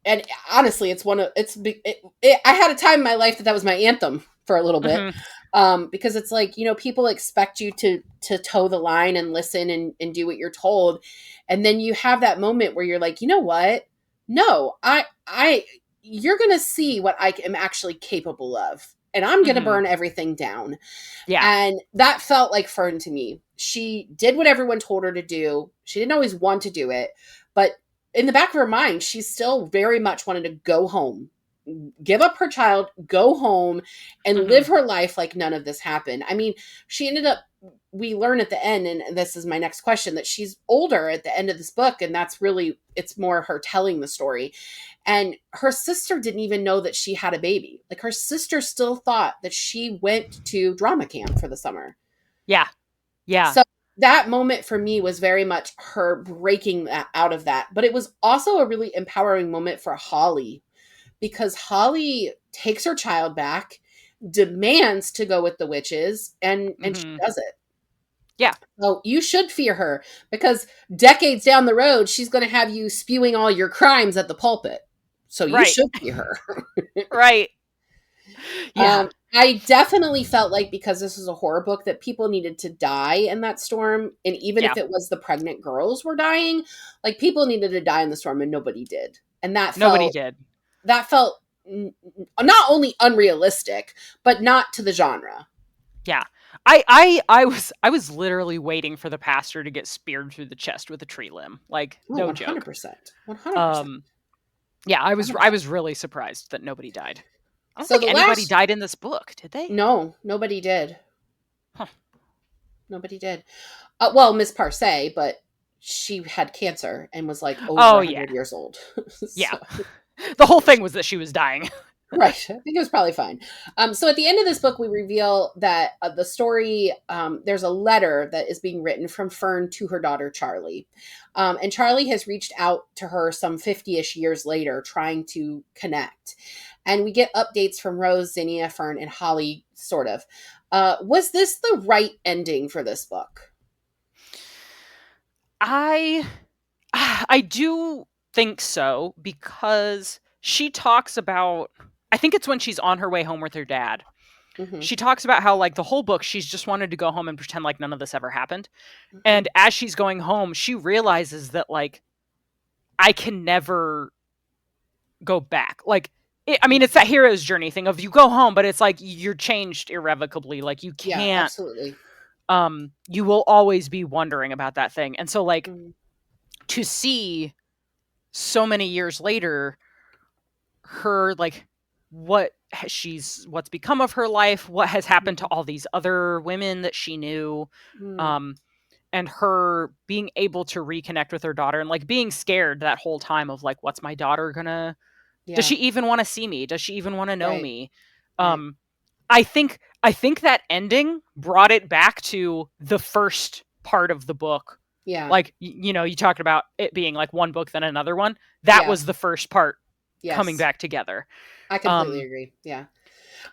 and honestly, it's one of I had a time in my life that was my anthem for a little bit, Mm-hmm. because it's like, you know, people expect you to toe the line and listen and do what you're told, and then you have that moment where you're like, you know what, no, I you're gonna see what I am actually capable of, and I'm gonna Mm-hmm. burn everything down. Yeah. And that felt like Fern to me. She did what everyone told her to do. She didn't always want to do it, but in the back of her mind, she still very much wanted to go home, give up her child, go home, and Mm-hmm. live her life like none of this happened. I mean, she ended up, we learn at the end, and this is my next question, that she's older at the end of this book, and that's really, it's more her telling the story. And her sister didn't even know that she had a baby. Like, her sister still thought that she went to drama camp for the summer. Yeah. Yeah. So that moment for me was very much her breaking that out of that. But it was also a really empowering moment for Holly, because Holly takes her child back, demands to go with the witches, and she Mm-hmm. does it. Yeah. So you should fear her, because decades down the road, she's going to have you spewing all your crimes at the pulpit. So you Right. should fear her. Right. Yeah. I definitely felt like, because this was a horror book, that people needed to die in that storm. And even Yeah. if it was the pregnant girls were dying, like, people needed to die in the storm, and nobody did. And Nobody did. that felt not only unrealistic, but not to the genre. Yeah. I was literally waiting for the pastor to get speared through the chest with a tree limb. Like, Oh, no joke. 100%. 100%. Yeah, I was 100%. really surprised that nobody died. I don't So think the anybody last died in this book, did they? No, nobody did. Huh. Nobody did. Well, Miss Parsay, but she had cancer and was like over Oh, yeah. 100 years old. Yeah. So, The whole thing was that she was dying. right. I think it was probably fine. So at the end of this book, we reveal that the story, there's a letter that is being written from Fern to her daughter, Charlie. And Charlie has reached out to her some 50-ish years later, trying to connect. And we get updates from Rose, Zinnia, Fern, and Holly, sort of. Was this the right ending for this book? I do think so, because she talks about, I think it's when she's on her way home with her dad. Mm-hmm. She talks about how, like, the whole book she's just wanted to go home and pretend like none of this ever happened. Mm-hmm. And as she's going home, she realizes that, like, I can never go back. Like, I mean, it's that hero's journey thing of you go home, but it's like you're changed irrevocably. Like, you Yeah, can't, absolutely. you will always be wondering about that thing. And so, like, Mm-hmm. to see so many years later her, like, what's become of her life, what has happened to all these other women that she knew, Mm-hmm. and her being able to reconnect with her daughter, and, like, being scared that whole time of, like, what's my daughter gonna, does she even want to see me, does she even want to know Right. me? Right. I think that ending brought it back to the first part of the book. Yeah. Like, you know, you talked about it being like one book then another one. That was the first part coming back together. I completely agree. Yeah.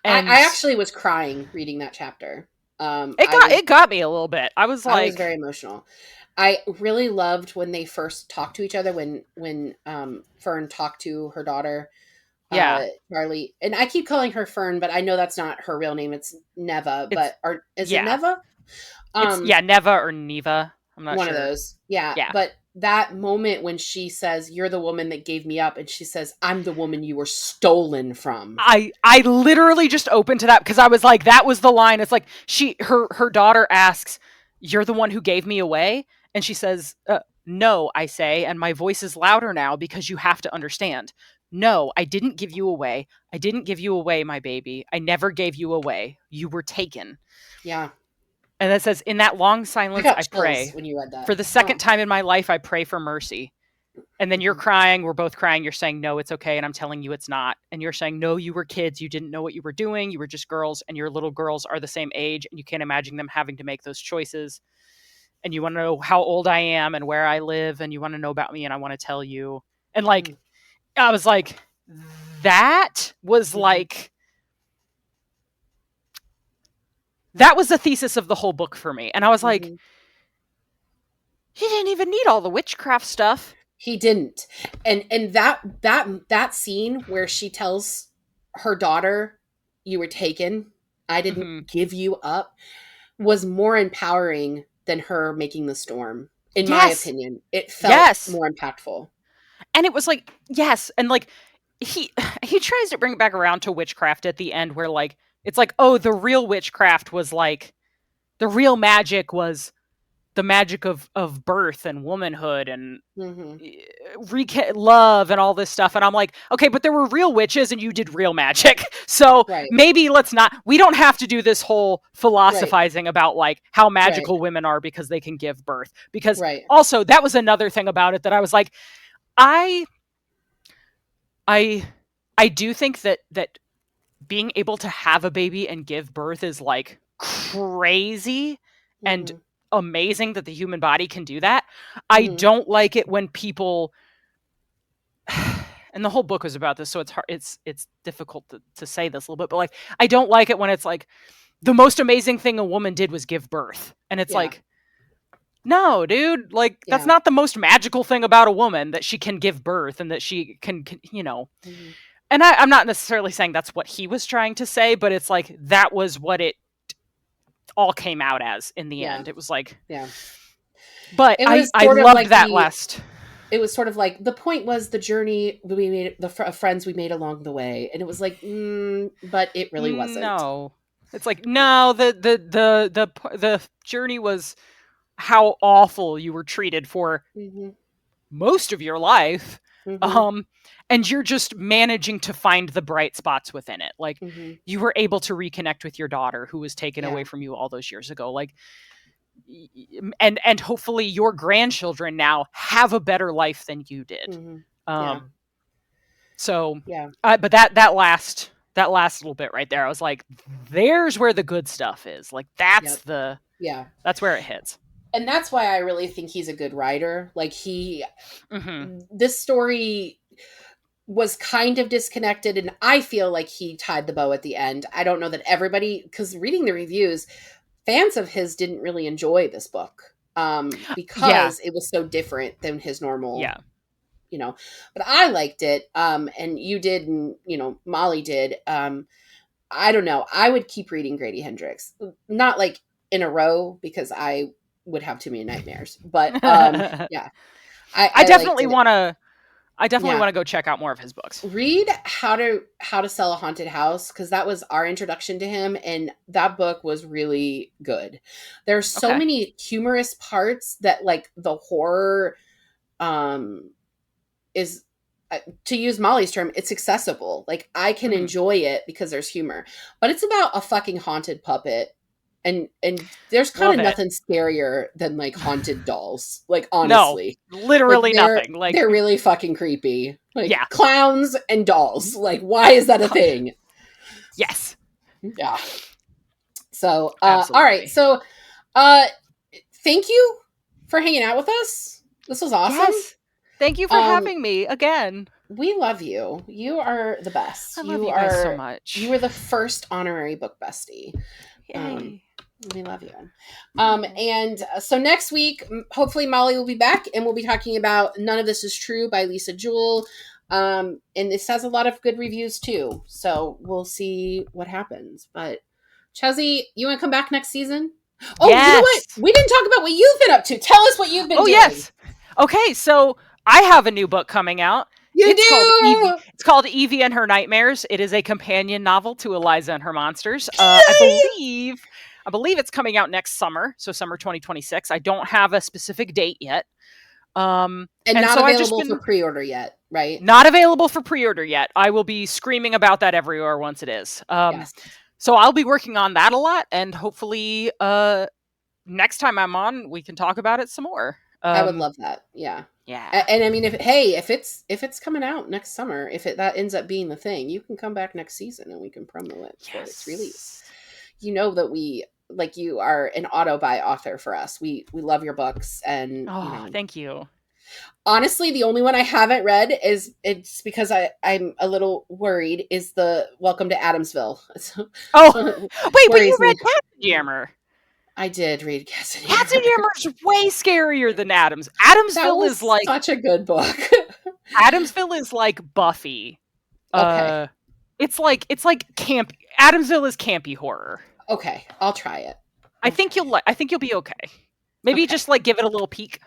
And I actually was crying reading that chapter. It got me a little bit. I was very emotional. I really loved when they first talked to each other, when Fern talked to her daughter, Charlie, and I keep calling her Fern, but I know that's not her real name. It's Neva, is it Neva? It's Neva or Neva. I'm not sure. One of those. Yeah. But that moment when she says, "You're the woman that gave me up," and she says, "I'm the woman you were stolen from." I literally just opened to that because I was like, that was the line. It's like her daughter asks, "You're the one who gave me away?" And she says, "No," I say, and my voice is louder now because you have to understand. No, I didn't give you away. I didn't give you away, my baby. I never gave you away. You were taken. Yeah. And it says, in that long silence, I pray. When you read that. For the second time in my life, I pray for mercy. And then you're crying. We're both crying. You're saying, no, it's okay. And I'm telling you it's not. And you're saying, no, you were kids. You didn't know what you were doing. You were just girls. And your little girls are the same age. And you can't imagine them having to make those choices. And you want to know how old I am and where I live. And you want to know about me. And I want to tell you. And, like, I was like, that was like, that was the thesis of the whole book for me. And I was like, he didn't even need all the witchcraft stuff. He didn't. And that scene where she tells her daughter, "You were taken. I didn't give you up," was more empowering than her making the storm. In my opinion, it felt more impactful. And it was like, yes. And, like, he tries to bring it back around to witchcraft at the end where, like, it's like, oh, the real witchcraft was, like, the real magic was the magic of birth and womanhood and love and all this stuff. And I'm like, okay, but there were real witches and you did real magic. So maybe we don't have to do this whole philosophizing about, like, how magical women are because they can give birth. Because also that was another thing about it that I was like, I do think that being able to have a baby and give birth is, like, crazy and amazing that the human body can do that. I don't like it when people, and the whole book was about this, so it's hard, it's difficult to say this a little bit, but, like, I don't like it when it's like the most amazing thing a woman did was give birth, and it's like, no, dude, like, that's not the most magical thing about a woman, that she can give birth and that she can you know. And I'm not necessarily saying that's what he was trying to say, but it's like, that was what it all came out as in the end. It was like, but I loved like that last. It was sort of like, the point was the journey we made, the friends we made along the way. And it was like, but it really wasn't. No, it's like, no, the journey was how awful you were treated for most of your life. and you're just managing to find the bright spots within it. Like you were able to reconnect with your daughter who was taken away from you all those years ago. Like, and hopefully your grandchildren now have a better life than you did. So, but that last little bit right there, I was like, there's where the good stuff is. Like that's that's where it hits. And that's why I really think he's a good writer. Like this story was kind of disconnected, and I feel like he tied the bow at the end. I don't know that everybody, because reading the reviews, fans of his didn't really enjoy this book because it was so different than his normal, but I liked it. And you did, and, Molly did. I don't know. I would keep reading Grady Hendrix, not like in a row because I would have too many nightmares, but I definitely want to. I definitely want to go check out more of his books. Read How to Sell a Haunted House, because that was our introduction to him, and that book was really good. There's so many humorous parts that, like, the horror is, to use Molly's term, it's accessible. Like, I can enjoy it because there's humor, but it's about a fucking haunted puppet. And there's kind of nothing scarier than like haunted dolls. Like, honestly, no, literally nothing. Like, they're really fucking creepy. Like clowns and dolls. Like, why is that a thing? Yes. Yeah. So, all right. So, thank you for hanging out with us. This was awesome. Yes. Thank you for having me again. We love you. You are the best. I love you guys so much. You were the first honorary book bestie. Yay. We love you. And so next week, hopefully Molly will be back, and we'll be talking about None of This Is True by Lisa Jewell. And this has a lot of good reviews too. So we'll see what happens. But Chelsea, you want to come back next season? Oh, yes. You know what? We didn't talk about what you've been up to. Tell us what you've been doing. Yes. Okay, so I have a new book coming out. It's called Evie and Her Nightmares. It is a companion novel to Eliza and Her Monsters. I believe it's coming out next summer, so summer 2026. I don't have a specific date yet. And not so available for pre-order yet, right? Not available for pre-order yet. I will be screaming about that everywhere once it is. So I'll be working on that a lot, and hopefully next time I'm on, we can talk about it some more. I would love that. Yeah. Yeah. And I mean, if it's coming out next summer, that ends up being the thing, you can come back next season and we can promo it for its release. You know that you are an auto-buy author for us. We love your books, and thank you. Honestly, the only one I haven't read it's because I'm a little worried is the Welcome to Adamsville. Wait, but you read Katzenjammer. I did read Katzenjammer. Katzenjammer's way scarier than Adams. Adamsville is like such a good book. Adamsville is like Buffy. Okay. It's like camp. Adamsville is campy horror. Okay, I'll try it. I think you'll be okay. Maybe just like give it a little peek.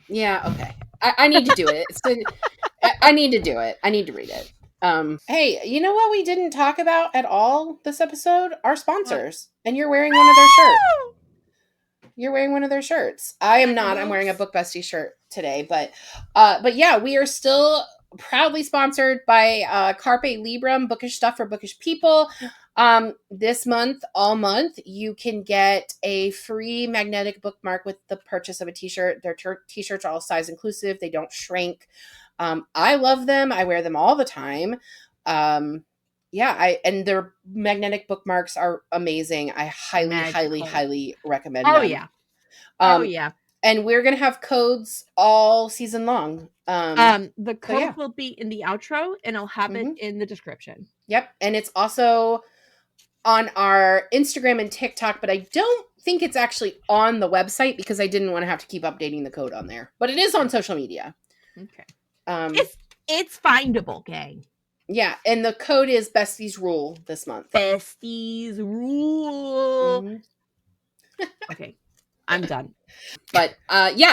Yeah. Okay. I need to do it. I need to do it. I need to read it. Hey, you know what we didn't talk about at all this episode? Our sponsors. What? And you're wearing one of their shirts. You're wearing one of their shirts. I am not. I'm wearing a Book Bestie shirt today, but yeah, we are still proudly sponsored by Carpe Librum, bookish stuff for bookish people. This month, all month, you can get a free magnetic bookmark with the purchase of a t-shirt. Their t-shirts are all size inclusive. They don't shrink. I love them. I wear them all the time. And their magnetic bookmarks are amazing. I highly recommend them. Yeah. And we're going to have codes all season long. The code will be in the outro, and I'll have it in the description. Yep. And it's also on our Instagram and TikTok, but I don't think it's actually on the website because I didn't want to have to keep updating the code on there. But it is on social media. Okay. It's findable, gang. Yeah, and the code is Besties Rule this month. Besties Rule. Mm-hmm. Okay, I'm done. But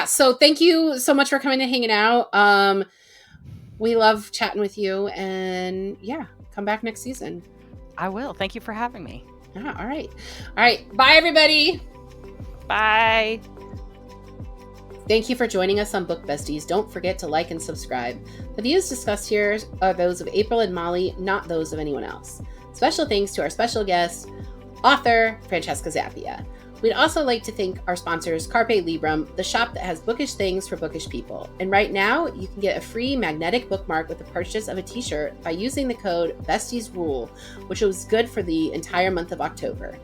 so thank you so much for coming and hanging out. We love chatting with you, and come back next season. I will. Thank you for having me. Yeah, all right. Bye, everybody. Bye. Thank you for joining us on Book Besties. Don't forget to like and subscribe. The views discussed here are those of April and Molly, not those of anyone else. Special thanks to our special guest, author Francesca Zappia. We'd also like to thank our sponsors, Carpe Librum, the shop that has bookish things for bookish people. And right now, you can get a free magnetic bookmark with the purchase of a t-shirt by using the code BestiesRule, which was good for the entire month of October.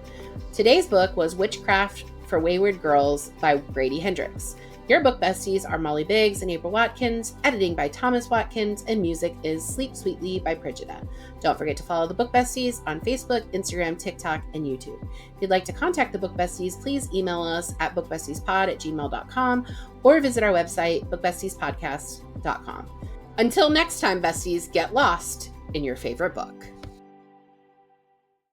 Today's book was Witchcraft for Wayward Girls by Grady Hendrix. Your book besties are Molly Biggs and April Watkins, editing by Thomas Watkins, and music is Sleep Sweetly by Brigida. Don't forget to follow the Book Besties on Facebook, Instagram, TikTok, and YouTube. If you'd like to contact the Book Besties, please email us at bookbestiespod@gmail.com or visit our website, bookbestiespodcast.com. Until next time, besties, get lost in your favorite book.